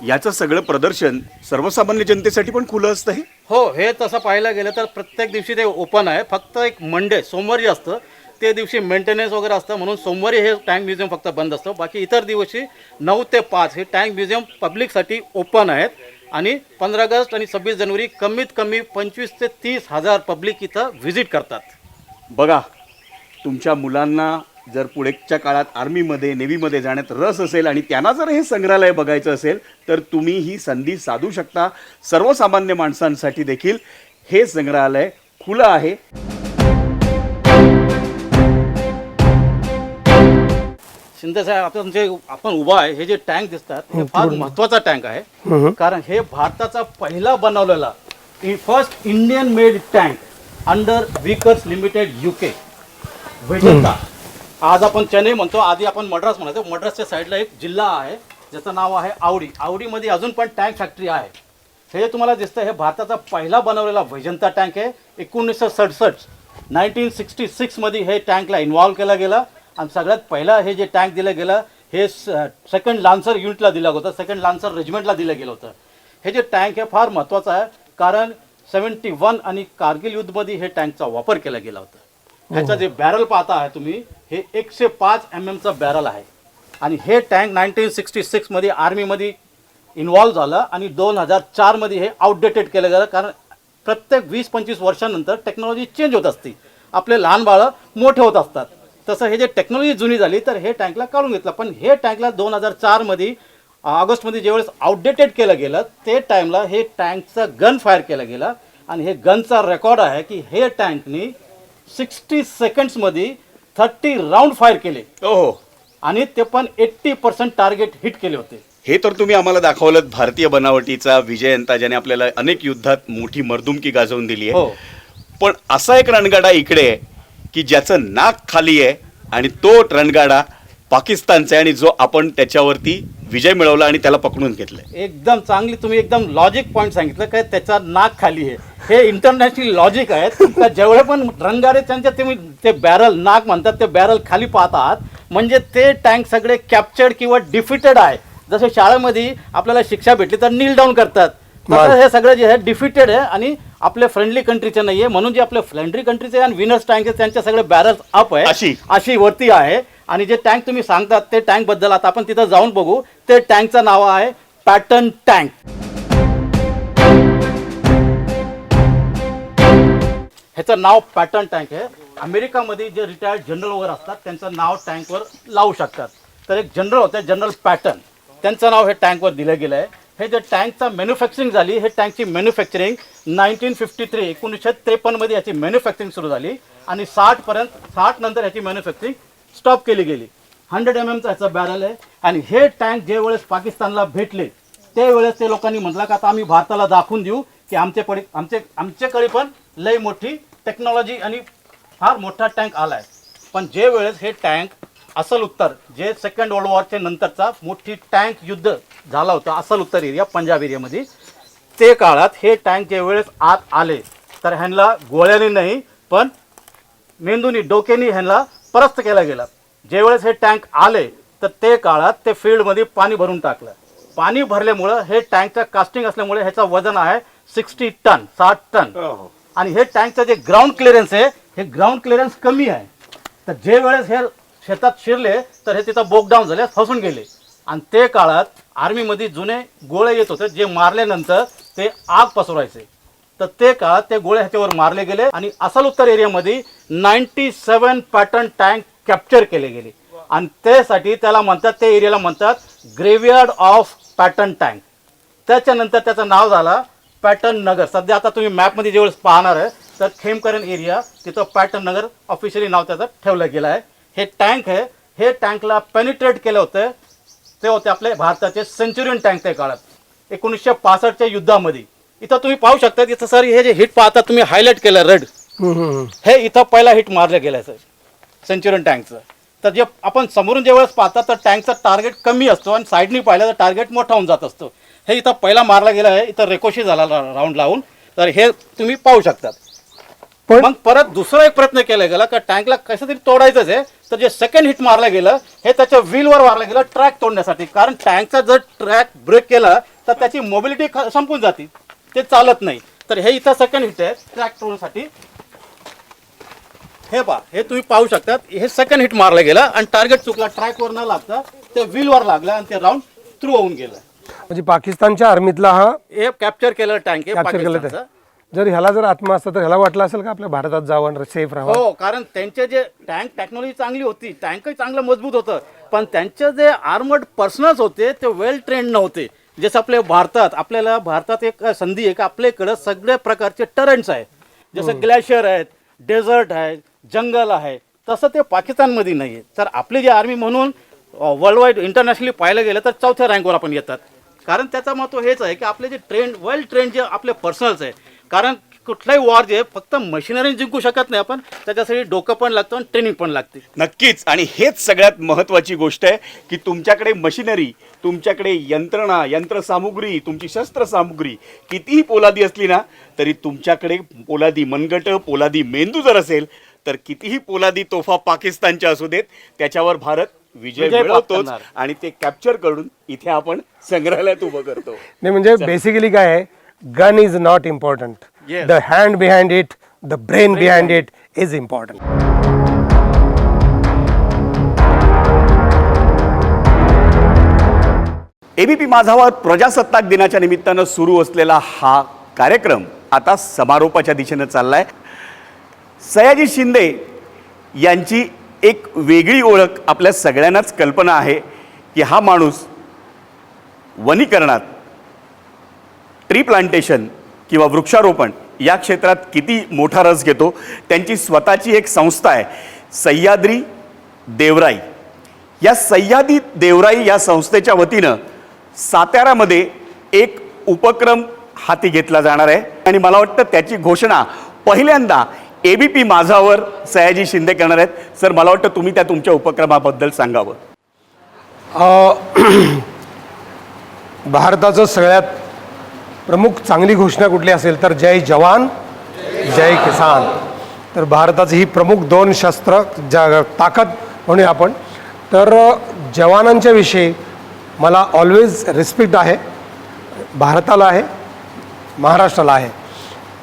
याचं सगळं प्रदर्शन सर्वसामान्य जनतेसाठी पण खुलं असतं. हे हो, हे तसं पाहायला गेलं तर प्रत्येक दिवशी ते ओपन आहे. फक्त एक मंडे सोमवारी असतं, ते दिवशी मेंटेनन्स वगैरे असतं, म्हणून सोमवारी हे टँक म्युझियम फक्त बंद असतं. बाकी इतर दिवशी 9 ते 5 हे टँक म्युझियम पब्लिकसाठी ओपन आहेत. आणि 15 ऑगस्ट आणि 26 जानेवारी कमीत कमी 25 ते 30 हजार पब्लिक इथं व्हिजिट करतात. बघा, तुमच्या मुलांना जर पुढच्या काळात आर्मीमध्ये, नेव्हीमध्ये जाण्यात रस असेल आणि त्यांना जर हे संग्रहालय बघायचं असेल तर तुम्ही ही संधी साधू शकता. सर्वसामान्य माणसांसाठी देखील हे संग्रहालय खुलं आहे. शिंदे साहेब, आपण उभा आहे, हे जे टँक दिसतात हे फार महत्वाचा टँक आहे. कारण हे भारताचा पहिला बनवलेला first Indian made tank under Vickers limited UK वेजेंता. आज आपण चेन्नई म्हणतो, आधी आपण मद्रास म्हणायचो. मद्रासच्या साईडला एक जिल्हा आहे ज्याचं नाव आहे आवडी. आवडीमध्ये अजून पण टँक फॅक्टरी आहे. हे जे तुम्हाला दिसतं हे भारताचा पहिला बनवलेला वेजेंता टँक आहे. 1967 1966 मध्ये हे टँकला इन्व्हॉल्व केला गेला. आणि सगळ्यात पहिला हे जे टँक दिलं गेलं हे सेकंड लान्सर युनिटला दिलं होतं, सेकंड लान्सर रेजिमेंटला दिलं गेलं होतं. हे जे टँक हे फार महत्त्वाचं आहे, कारण 71 आणि कारगिल युद्धमध्ये हे टँकचा वापर केला गेला होता. ह्याचा जे बॅरल पाहता आहे तुम्ही, हे 105 mm बॅरल आहे. आणि हे टँक 1966 मध्ये आर्मीमध्ये इन्व्हॉल्व झालं आणि 2004 मध्ये हे आउटडेटेड केलं गेलं. कारण प्रत्येक 20-25 वर्षानंतर टेक्नॉलॉजी चेंज होत असते, आपले लहान बाळं मोठे होत असतात. तसं हे जे टेक्नॉलॉजी जुनी झाली तर हे टँकला काढून घेतलं. पण हे टँकला 2004 मध्ये ऑगस्टमध्ये ज्यावेळेस आउटडेटेड केलं गेलं ते टाईमला हे टँकचं गन फायर केलं गेलं. आणि हे गनचा रेकॉर्ड आहे की हे टँकनी 60 सेकंड्समध्ये 30 राऊंड फायर केले. हो, आणि ते पण 80% टार्गेट हिट केले होते. हे तर तुम्ही आम्हाला दाखवलं भारतीय बनावटीचा विजयंता, ज्याने आपल्याला अनेक युद्धात मोठी मर्दुमकी गाजवून दिली आहे. हो, पण असा एक रणगाडा इकडे आहे की ज्याचं नाक खाली आहे आणि तो रणगाडा पाकिस्तानचा आहे आणि जो आपण त्याच्यावरती विजय मिळवला आणि त्याला पकडून घेतलंय. एकदम चांगली तुम्ही एकदम लॉजिक पॉईंट सांगितलं काय त्याचा नाक खाली आहे. हे इंटरनॅशनल लॉजिक आहे. जेवढे पण रणगाडे त्यांच्या तुम्ही ते बॅरल नाक म्हणतात ते बॅरल खाली पाहतात म्हणजे ते टँक सगळे कॅप्चर्ड किंवा डिफिटेड आहे. जसे शाळेमध्ये आपल्याला शिक्षा भेटली तर नील डाऊन करतात, तसं हे सगळं जे आहे डिफिटेड आहे आणि आपल्या फ्रेंडली कंट्रीचे नाही आहे. म्हणून जे आपले फ्रेंडली कंट्रीचे आणि विनर्स टँक आहे त्यांचे सगळे बॅरल्स अप आहे, अशी वरती आहे. आणि जे टँक तुम्ही सांगतात ते टँक बद्दल आता आपण तिथं जाऊन बघू. ते टँकचं नाव आहे पॅटर्न टँक. ह्याचं नाव पॅटर्न टँक आहे. अमेरिकामध्ये जे रिटायर्ड जनरल वगैरे असतात त्यांचं नाव टँकवर लावू शकतात. तर एक जनरल होते, जनरल पॅटर्न, त्यांचं नाव हे टँकवर दिलं गेलं आहे. हे जे टँकचा मॅन्युफॅक्चरिंग झाली, हे टँकची मॅन्युफॅक्चरिंग 1953 मध्ये याची मॅन्युफॅक्चरिंग सुरू झाली आणि 60 नंतर याची मॅन्युफॅक्चरिंग स्टॉप केली गेली. 100 mm याचा बॅरल आहे. आणि हे टँक जे वेळेस पाकिस्तानला भेटले त्यावेळेस ते लोकांनी म्हटलं का आता आम्ही भारताला दाखवून देऊ की आमच्याकडे पण लई मोठी टेक्नॉलॉजी आणि फार मोठा टँक आला आहे. पण जे वेळेस हे टँक असल उत्तर जे सेकंड वर्ल्ड वॉरच्या नंतरचा मोठी टँक युद्ध झाला होता असल उत्तर एरिया पंजाब एरियामध्ये, ते काळात हे टँक जे वेळेस आत आले तर ह्यांना गोळ्याने नाही पण मेंदूनी डोक्याने ह्यांना परस्त केला गेला. जे वेळेस हे टँक आले तर ते काळात ते फील्डमध्ये पाणी भरून टाकलं. पाणी भरल्यामुळं हे टँकचं कास्टिंग असल्यामुळे ह्याचं वजन आहे 60 टन. आणि हे टँकचं जे ग्राउंड क्लिअरन्स आहे हे ग्राउंड क्लिअरन्स कमी आहे. तर जे वेळेस हे शेतात शिरले तर हे तिथं बोकडाऊन झाले, फसून गेले. आणि ते काळात आर्मीमध्ये जुने गोळे येत होते जे मारल्यानंतर ते आग पसरवायचे. तर ते काळात ते गोळे ह्याच्यावर मारले गेले आणि असल उत्तर एरियामध्ये 97 पॅटर्न टँक कॅप्चर केले गेले. आणि त्यासाठी त्याला म्हणतात, त्या एरियाला म्हणतात ग्रेव्हयार्ड ऑफ पॅटर्न टँक. त्याच्यानंतर त्याचं नाव झालं पॅटर्न नगर. सध्या आता तुम्ही मॅपमध्ये जेवढं पाहणार आहे तर खेमकरण एरिया तिथं पॅटर्न नगर ऑफिशियली नाव त्याचं ठेवलं गेलं आहे. हे टँक आहे, हे टँकला पेनिट्रेट केलं होतं ते होते आपले भारताचे सेंचुरियन टँक त्या काळात 1965च्या युद्धामध्ये. इथं तुम्ही पाहू शकता इथं सर हे जे हिट पाहता तुम्ही हायलाईट केलं रेड, हे इथं पहिला हिट मारलं गेलं सर सेंचुरियन टँकचं. तर जे आपण समोरून ज्यावेळेस पाहता तर टँकचा टार्गेट कमी असतो आणि साईडनी पाहिलं तर टार्गेट मोठा होऊन जात असतो. हे इथं पहिला मारला गेला आहे, इथं रेकोशी झाला राऊंड लावून. तर हे तुम्ही पाहू शकतात. पण मग परत दुसरा एक प्रयत्न केला गेला का टँकला कसं तरी तोडायचंच आहे. तर जे सेकंड हिट मारलं गेलं हे त्याच्या व्हीलवर मारलं गेलं ट्रॅक तोडण्यासाठी. कारण टँकचा जर ट्रॅक ब्रेक केला तर त्याची मोबिलिटी संपून जाते, ते चालत नाही. तर हे इथं सेकंड हिट आहे ट्रॅक तोडण्यासाठी. हे पहा, हे तुम्ही पाहू शकतात. हे सेकंड हिट मारलं गेलं आणि टार्गेट चुकला, ट्रॅकवर न लागता ते व्हीलवर लागलं आणि ते राऊंड थ्रू होऊन गेलं. म्हणजे पाकिस्तानच्या आर्मीतला हा हे कॅप्चर केलेलं टँक आहे कॅप्चर केलं. पाकिस्तानचं. जर ह्याला जर आत्मा असतं तर ह्याला वाटलं असेल का आपल्या भारतात जावं सेफ राहावं. हो, कारण त्यांचे जे टँक टेक्नॉलॉजी चांगली होती, टँकही चांगलं मजबूत होतं, पण त्यांचे जे आर्मर्ड पर्सनल्स होते ते वेल ट्रेंड नव्हते. जसं आपल्याला भारतात एक संधी आहे की आपल्याकडं सगळ्या प्रकारचे टरंट्स आहेत. जसं ग्लेशियर आहेत, डेझर्ट आहे, जंगल आहे, तसं ते पाकिस्तानमध्ये नाही आहे. तर आपली जी आर्मी म्हणून वर्ल्ड वाईड इंटरनॅशनली पाहिलं गेलं तर 4थ्या रँकवर आपण येतात. कारण त्याचं महत्त्व हेच आहे की आपले जे वेल ट्रेंड जे आपले पर्सनल्स आहे. कारण कुठलाही वॉर जे फक्त मशिनरी जिंकू शकत नाही आपण, त्याच्यासाठी डोकं पण लागतं आणि ट्रेनिंग पण लागते. नक्कीच. आणि हेच सगळ्यात महत्त्वाची गोष्ट आहे की तुमच्याकडे मशिनरी, तुमच्याकडे यंत्रणा, यंत्रसामुग्री, तुमची शस्त्रसामुग्री कितीही पोलादी असली ना तरी तुमच्याकडे पोलादी मनगट, पोलादी मेंदू जर असेल तर कितीही पोलादी तोफा पाकिस्तानच्या असू देत त्याच्यावर भारत विजय मिळवतोच. आणि ते कॅप्चर करून इथे आपण संग्रहालयात उभं करतो. नाही म्हणजे बेसिकली काय आहे, gun is not important, the hand behind it, the brain behind it is important. ABP माझावर प्रजासत्ताक दिनाच्या निमित्तानं सुरू असलेला हा कार्यक्रम आता समारोपाच्या दिशेनं चाललाय. सयाजी शिंदे यांची एक वेगळी ओळख आपल्या सगळ्यांनाच कल्पना आहे की हा माणूस वनीकरणात, ट्री प्लांटेशन किंवा वृक्षारोपण या क्षेत्रात किती मोठा रस घेतो. त्यांची स्वतःची एक संस्था आहे सह्याद्री देवराई. या सह्याद्री देवराई या संस्थेच्या वतीनं साताऱ्यामध्ये एक उपक्रम हाती घेतला जाणार आहे आणि मला वाटतं त्याची घोषणा पहिल्यांदा एबीपी माझावर सयाजी शिंदे करणार आहेत. सर, मला वाटतं तुम्ही त्या तुमच्या उपक्रमाबद्दल सांगावं. भारताचं सगळ्यात प्रमुख चांगली घोषणा कुठली असेल तर जय जवान जय किसान. तर भारताची ही प्रमुख दोन शस्त्र ताकद म्हणूया आपण. तर जवानांच्या विषयी मला ऑलवेज रिस्पेक्ट आहे, भारताला आहे, महाराष्ट्राला आहे.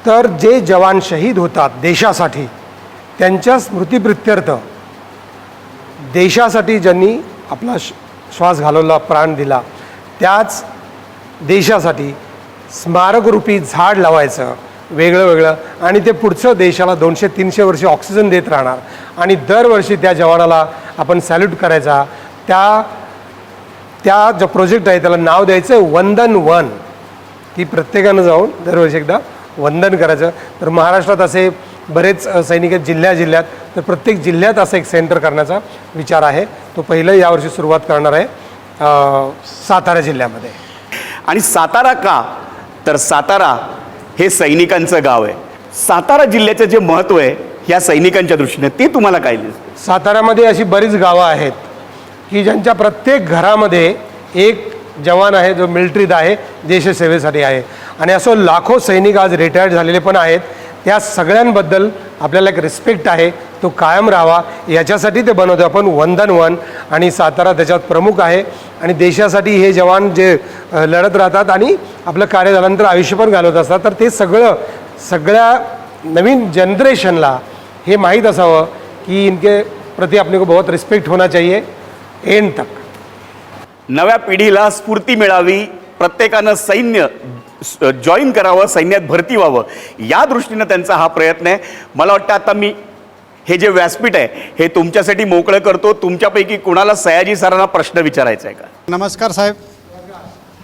तर जे जवान शहीद होतात देशासाठी, त्यांच्या स्मृतिप्रित्यर्थ देशासाठी ज्यांनी आपला श्वास घालवला, प्राण दिला, त्याच देशासाठी स्मारकरूपी झाड लावायचं वेगळं वेगळं, आणि ते पुढचं देशाला 200-300 वर्षे ऑक्सिजन देत राहणार, आणि दरवर्षी त्या जवानाला आपण सॅल्यूट करायचा. त्या जो प्रोजेक्ट आहे त्याला नाव द्यायचं वंदन वन, की प्रत्येकानं जाऊन दरवर्षी एकदा वंदन करायचं. तर महाराष्ट्रात असे बरेच सैनिक आहेत जिल्ह्यात, तर प्रत्येक जिल्ह्यात असं एक सेंटर करण्याचा विचार आहे. तो पहिलं यावर्षी सुरुवात करणार आहे सातारा जिल्ह्यामध्ये. आणि सातारा का, तर सातारा हे सैनिकांचं गाव आहे. सातारा जिल्ह्याचं जे महत्त्व आहे ह्या सैनिकांच्या दृष्टीने, ते तुम्हाला काय दिसतं? साताऱ्यामध्ये अशी बरीच गावं आहेत की ज्यांच्या प्रत्येक घरामध्ये एक जवान आहे जो मिलिटरीत आहे, देशसेवेसाठी आहे. आणि असं लाखो सैनिक आज रिटायर्ड झालेले पण आहेत. त्या सगळ्यांबद्दल आपल्याला एक रिस्पेक्ट आहे, तो कायम राहावा याच्यासाठी ते बनवतो आपण वंदन वन, आणि सातारा त्याच्यात प्रमुख आहे. आणि देशासाठी हे जवान जे लढत राहतात आणि आपलं कार्य झाल्यानंतर आयुष्य पण घालवत असतात, तर ते सगळ्या नवीन जनरेशनला हे माहीत असावं की इनके प्रति अपने को बहुत रिस्पेक्ट होना चाहिए एंड तक. नव्या पिढीला स्फूर्ती मिळावी, प्रत्येकानं सैन्य जॉईन करावं, सैन्यात भरती व्हावं, या दृष्टीनं त्यांचा हा प्रयत्न आहे. मला वाटतं आता मी हे जे व्यासपीठ आहे हे तुमच्यासाठी मोकळं करतो. तुमच्यापैकी कुणाला सयाजी सरांना प्रश्न विचारायचा आहे का? नमस्कार साहेब,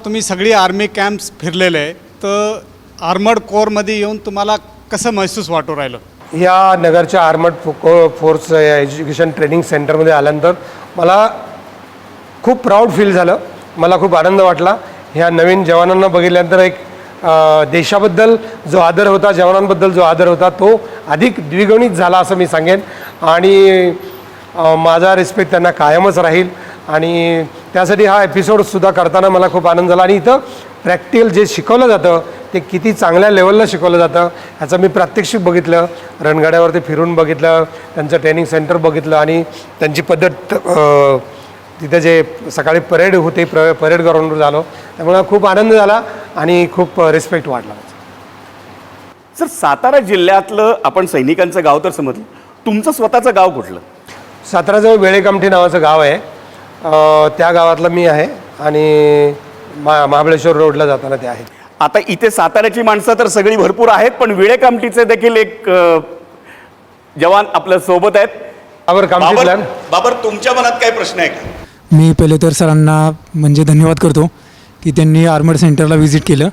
तुम्ही सगळी आर्मी कॅम्प्स फिरलेले आहे, तर आर्मर्ड कोअरमध्ये येऊन तुम्हाला कसं महसूस वाटू राहिलं? या नगरच्या आर्मड फोर्स एज्युकेशन ट्रेनिंग सेंटरमध्ये आल्यानंतर मला खूप प्राऊड फील झालं, मला खूप आनंद वाटला. ह्या नवीन जवानांना बघितल्यानंतर एक देशाबद्दल जो आदर होता, जवानांबद्दल जो आदर होता, तो अधिक द्विगुणित झाला असं मी सांगेन. आणि माझा रिस्पेक्ट त्यांना कायमच राहील. आणि त्यासाठी हा एपिसोडसुद्धा करताना मला खूप आनंद झाला. आणि इथं प्रॅक्टिकल जे शिकवलं जातं ते किती चांगल्या लेवलला शिकवलं जातं ह्याचं मी प्रात्यक्षिक बघितलं, रणगाड्यावरती फिरून बघितलं, त्यांचं ट्रेनिंग सेंटर बघितलं, आणि त्यांची पद्धत तिथे जे सकाळी परेड होते परेड ग्राउंडवर झालो, त्यामुळे खूप आनंद झाला आणि खूप रिस्पेक्ट वाटला. सर, सातारा जिल्ह्यातलं आपण सैनिकांचं गाव तर समजलं, तुमचं स्वतःचं गाव कुठलं? साताराजवळ वेळेकामठी नावाचं गाव आहे, त्या गावातलं मी आहे. आणि महाबळेश्वर रोडला जाताना ते आहे. आता इथे साताऱ्याची माणसं तर सगळी भरपूर आहेत, पण विळेकामठीचे देखील एक जवान आपल्या सोबत आहेत. बाबर, तुमच्या मनात काय प्रश्न आहे का? मी पहिले तर सरांना म्हणजे धन्यवाद करतो की त्यांनी आर्मर्ड सेंटरला व्हिजिट केलं.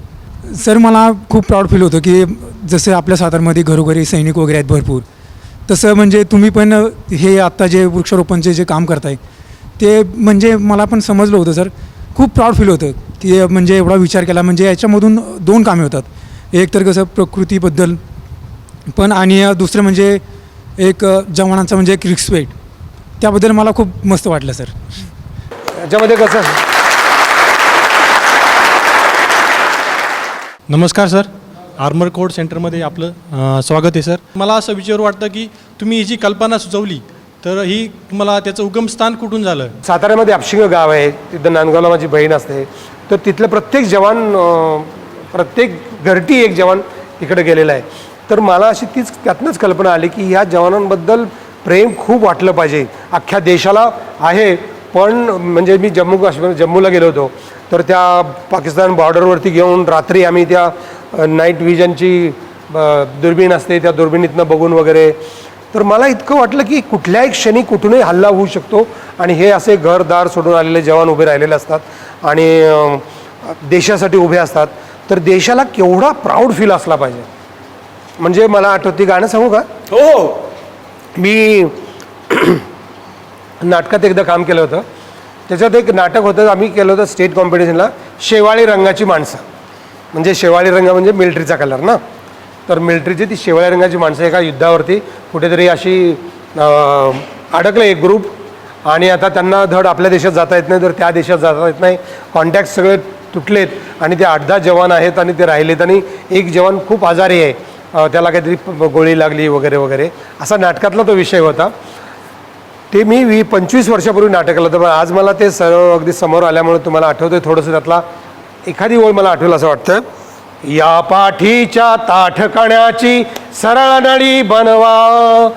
सर, मला खूप प्राऊड फील होतं की जसं आपल्या सातारमध्ये घरोघरी सैनिक वगैरे आहेत भरपूर, तसं म्हणजे तुम्ही पण हे आत्ता जे वृक्षारोपणचे जे काम करताय ते म्हणजे मला पण समजलं होतं सर. खूप प्राऊड फील होतं की म्हणजे एवढा विचार केला. म्हणजे याच्यामधून 2 कामे होतात, एक तर कसं प्रकृतीबद्दल पण, आणि दुसरं म्हणजे एक जवानांचा म्हणजे एक रिस्पेक्ट, त्याबद्दल मला खूप मस्त वाटलं सर. याच्यामध्ये कसं. नमस्कार सर, आर्मर कोड सेंटरमध्ये आपलं स्वागत आहे सर. मला असं विचारू वाटतं की तुम्ही ही जी कल्पना सुचवली तर ही तुम्हाला त्याचं उगमस्थान कुठून झालं? साताऱ्यामध्ये आपशिंग गाव आहे, तिथं नांदगावला माझी बहीण असते, तर तिथलं प्रत्येक जवान, प्रत्येक घरटी एक जवान तिकडे गेलेला आहे. तर मला अशी त्यातनंच कल्पना आली की ह्या जवानांबद्दल प्रेम खूप वाटलं पाहिजे. अख्ख्या देशाला आहे, पण म्हणजे मी जम्मूला गेलो होतो, तर त्या पाकिस्तान बॉर्डरवरती घेऊन रात्री आम्ही त्या नाईट विजनची दुर्बीण असते, त्या दुर्बिणीतनं बघून वगैरे, तर मला इतकं वाटलं की कुठल्याही क्षणी कुठूनही हल्ला होऊ शकतो. आणि हे असे घरदार सोडून आलेले जवान उभे राहिलेले असतात आणि देशासाठी उभे असतात, तर देशाला केवढा प्राऊड फील असला पाहिजे. म्हणजे मला आठवते, गाणं सांगू का? हो. मी नाटकात एकदा काम केलं होतं, त्याच्यात एक नाटक होतं, आम्ही केलं होतं स्टेट कॉम्पिटिशनला, शेवाळी रंगाची माणसं. म्हणजे शेवाळी रंग म्हणजे मिलिटरीचा कलर ना, तर मिलिटरीची ती शेवाळी रंगाची माणसं एका युद्धावरती कुठेतरी अशी अडकलं एक ग्रुप, आणि आता त्यांना धड आपल्या देशात जाता येत नाही, तर त्या देशात जाता येत नाही, कॉन्टॅक्ट सगळे तुटलेत, आणि ते 8-10 जवान आहेत आणि ते राहिलेत, आणि एक जवान खूप आजारी आहे, त्याला काहीतरी गोळी लागली वगैरे वगैरे, असा नाटकातला तो विषय होता. ते मी 25 वर्षापूर्वी नाटक केलं होतं, पण आज मला ते सर्व अगदी समोर आल्यामुळे तुम्हाला आठवतंय थोडंसं. त्यातला एखादी ओळ मला आठवलं असं वाटतं. या पाठीच्या ताठकण्याची सरळ नळी बनवा,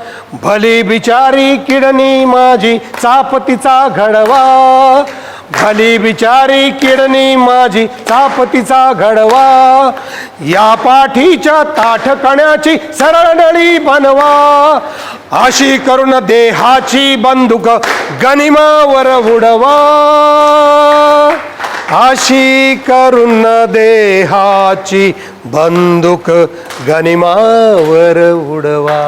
भली बिचारी किडनी माझी चापतीचा घडवा, भली बिचारी किडनी माझी चापतीचा घडवा, या पाठीच्या ताठकण्याची सरळ नळी बनवा, अशी करून देहाची बंदूक गनिमावर उडवा, अशी करून देहाची बंदूक गनिमावर उडवा.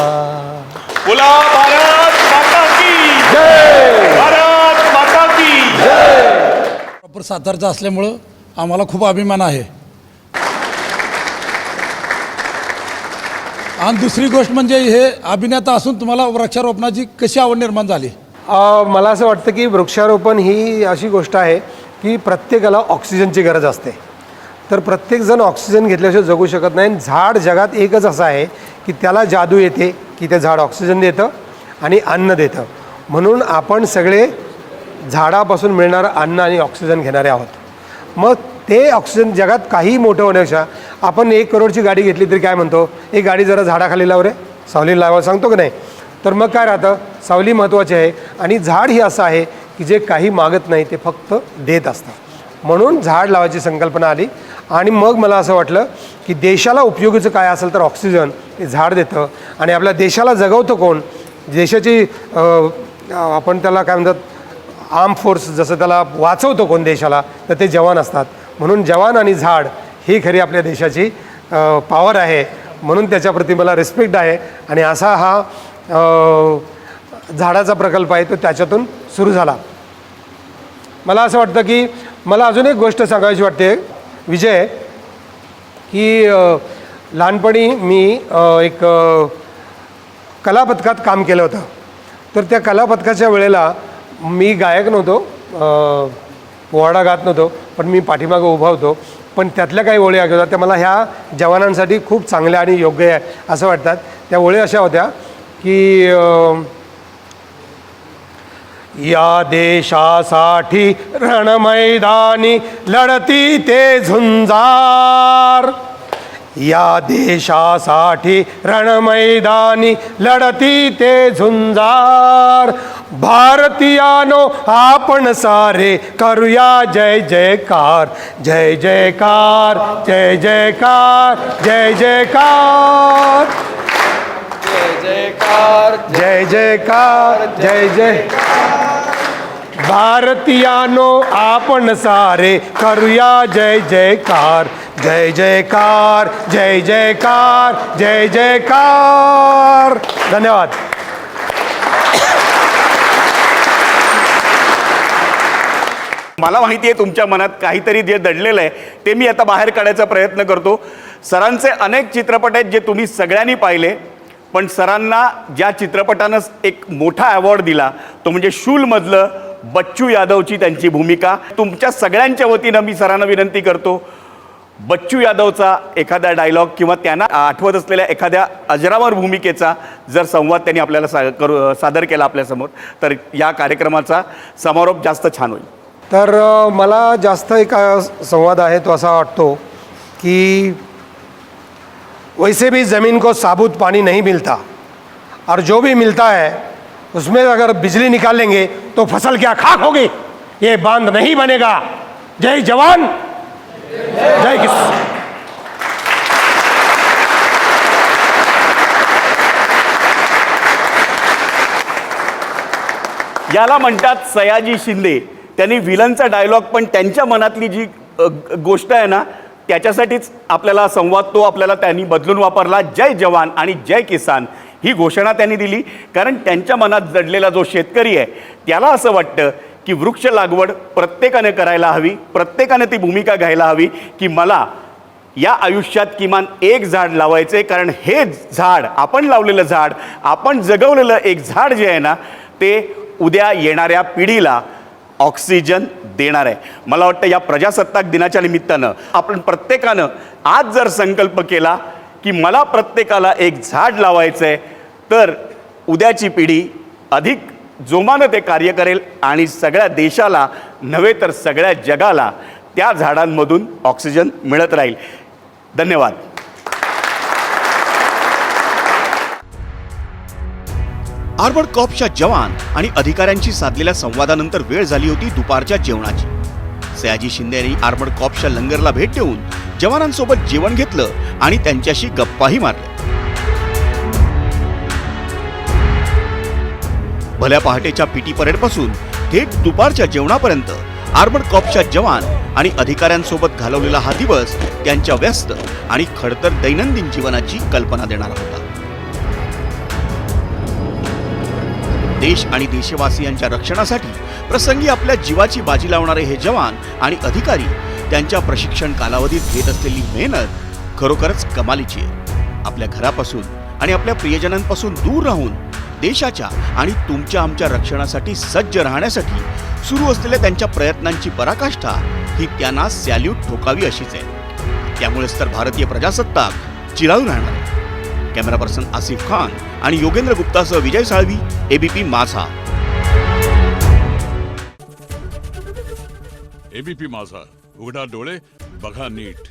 बोला भारत माता की जय. भारत माता की प्रॉपर सातारचा असल्यामुळं आम्हाला खूप अभिमान आहे. आणि दुसरी गोष्ट म्हणजे हे अभिनेता असून तुम्हाला वृक्षारोपणाची कशी आवड निर्माण झाली? मला असं वाटतं की वृक्षारोपण ही अशी गोष्ट आहे की प्रत्येकाला ऑक्सिजनची गरज असते. तर प्रत्येकजण ऑक्सिजन घेतल्याशिवाय जगू शकत नाही. झाड जगात एकच असं आहे की त्याला जादू येते की ते झाड ऑक्सिजन देतं आणि अन्न देतं. म्हणून आपण सगळे झाडापासून मिळणारं अन्न आणि ऑक्सिजन घेणारे आहोत. मग ते ऑक्सिजन जगात काही मोठं होण्यापेक्षा आपण 1 करोडची गाडी घेतली तरी काय म्हणतो, एक गाडी जरा झाडाखाली लाव रे, सावली लावायला सांगतो की नाही. तर मग काय राहतं, सावली महत्त्वाची आहे. आणि झाड ही असं आहे की जे काही मागत नाही ते फक्त देत असतं. म्हणून झाड लावायची संकल्पना आली. आणि मग मला असं वाटलं की देशाला उपयोगीचं काय असेल तर ऑक्सिजन ते झाड देतं. आणि आपल्या देशाला जगवतं कोण, देशाची आपण त्याला काय म्हणतात आर्म फोर्स, जसं त्याला वाचवतो कोण देशाला, तर ते जवान असतात. म्हणून जवान आणि झाड ही खरी आपल्या देशाची पॉवर आहे. म्हणून त्याच्याप्रती मला रिस्पेक्ट आहे. आणि असा हा झाडाचा प्रकल्प आहे तो त्याच्यातून सुरू झाला. मला असं वाटतं की मला अजून एक गोष्ट सांगायची वाटते विजय, की लहानपणी मी एक कलापथकात काम केलं होतं. तर त्या कलापथकाच्या वेळेला मी गायक नव्हतो, पोवाडा गात नव्हतो, पण मी पाठीमागं उभा होतो. पण त्यातल्या काही ओळी होत्या त्या मला ह्या जवानांसाठी खूप चांगल्या आणि योग्य आहे असं वाटतात. त्या ओळी अशा होत्या की या देशासाठी रणमैदानी लढती ते झुंजार, या देशासाठी रणमैदानी लढती ते झुंजार, भारतीयानो आपण सारे करूया जय जयकार, जय जयकार, जय जयकार, जय जयकार, जय जयकार, जय जय भारतीयानो आपण सारे करूया जय जयकार, जय जयकार, जय जयकार, जय जयकार. धन्यवाद. मला माहिती आहे तुमच्या मनात काहीतरी जे दडलेलं आहे ते मी आता बाहेर काढायचा प्रयत्न करतो. सरांचे अनेक चित्रपट आहेत जे तुम्ही सगळ्यांनी पाहिले, पण सरांना ज्या चित्रपटानं एक मोठा अवॉर्ड दिला तो म्हणजे शूलमधलं बच्चू यादवची त्यांची भूमिका. तुमच्या सगळ्यांच्या वतीनं मी सरांना विनंती करतो, बच्चू यादवचा एखादा डायलॉग किंवा त्यांना आठवत असलेल्या एखाद्या अजरामर भूमिकेचा जर संवाद त्यांनी आपल्याला सादर केला आपल्यासमोर, तर या कार्यक्रमाचा समारोप जास्त छान होईल. तर मला जास्त एक संवाद आहे तो असा वाटतो की वैसे भी ज़मीन को साबुत पानी नहीं मिलता, और जो भी मिलता है उसमें अगर बिजली निकाल लेंगे तो फसल क्या खाक होगी, ये बांध नहीं बनेगा. जय जवान, जय किसान. याला म्हणतात सयाजी शिंदे. त्यांनी विलनचा डायलॉग पण त्यांच्या मनातली जी गोष्ट आहे ना त्याच्यासाठीच आपल्याला संवाद तो आपल्याला त्यांनी बदलून वापरला. जय जवान आणि जय किसान ही घोषणा त्यांनी दिली, कारण त्यांच्या मनात जडलेला जो शेतकरी आहे त्याला असं वाटतं की वृक्ष लागवड प्रत्येकाने करायला हवी, प्रत्येकाने ती भूमिका घ्यायला हवी की मला या आयुष्यात किमान एक झाड लावायचं आहे, कारण हे झाड आपण लावलेलं झाड, आपण जगवलेलं एक झाड जे आहे ना ते उद्या येणाऱ्या पिढीला ऑक्सिजन देणार आहे. मला वाटतं या प्रजासत्ताक दिनाच्या निमित्तानं आपण प्रत्येकानं आज जर संकल्प केला की मला प्रत्येकाला एक झाड लावायचं आहे, तर उद्याची पिढी अधिक जोमानं ते कार्य करेल आणि सगळ्या देशाला नव्हे तर सगळ्या जगाला त्या झाडांमधून ऑक्सिजन मिळत राहील. धन्यवाद. आर्मर्ड कॉर्प्सच्या जवान आणि अधिकाऱ्यांशी साधलेल्या संवादानंतर वेळ झाली होती दुपारच्या जेवणाची. सयाजी शिंदे यांनी आर्मर्ड कॉर्प्सच्या लंगरला भेट देऊन जवानांसोबत जेवण घेतलं आणि त्यांच्याशी गप्पाही मारल्या. भल्या पहाटेच्या पीटी परेडपासून थेट दुपारच्या जेवणापर्यंत आर्मर्ड कॉर्प्सच्या जवान आणि अधिकाऱ्यांसोबत घालवलेला हा दिवस त्यांच्या व्यस्त आणि खडतर दैनंदिन जीवनाची कल्पना देणारा होता. देश आणि देशवासियांच्या रक्षणासाठी प्रसंगी आपल्या जीवाची बाजी लावणारे हे जवान आणि अधिकारी त्यांच्या प्रशिक्षण कालावधीत घेत असलेली मेहनत खरोखरच कमालीची आहे. आपल्या घरापासून आणि आपल्या प्रियजनांपासून दूर राहून देशाच्या आणि तुमच्या आमच्या रक्षणासाठी सज्ज राहण्यासाठी सुरू असलेल्या त्यांच्या प्रयत्नांची पराकाष्ठा ही त्यांना सॅल्यूट ठोकावी अशीच आहे. त्यामुळेच तर भारतीय प्रजासत्ताक चिराळून राहणार आहे. कॅमेरा पर्सन आसिफ खान आणि योगेंद्र गुप्तासह विजय साळवी, एबीपी माझा. एबीपी माझा, उघडा डोळे बघा नीट.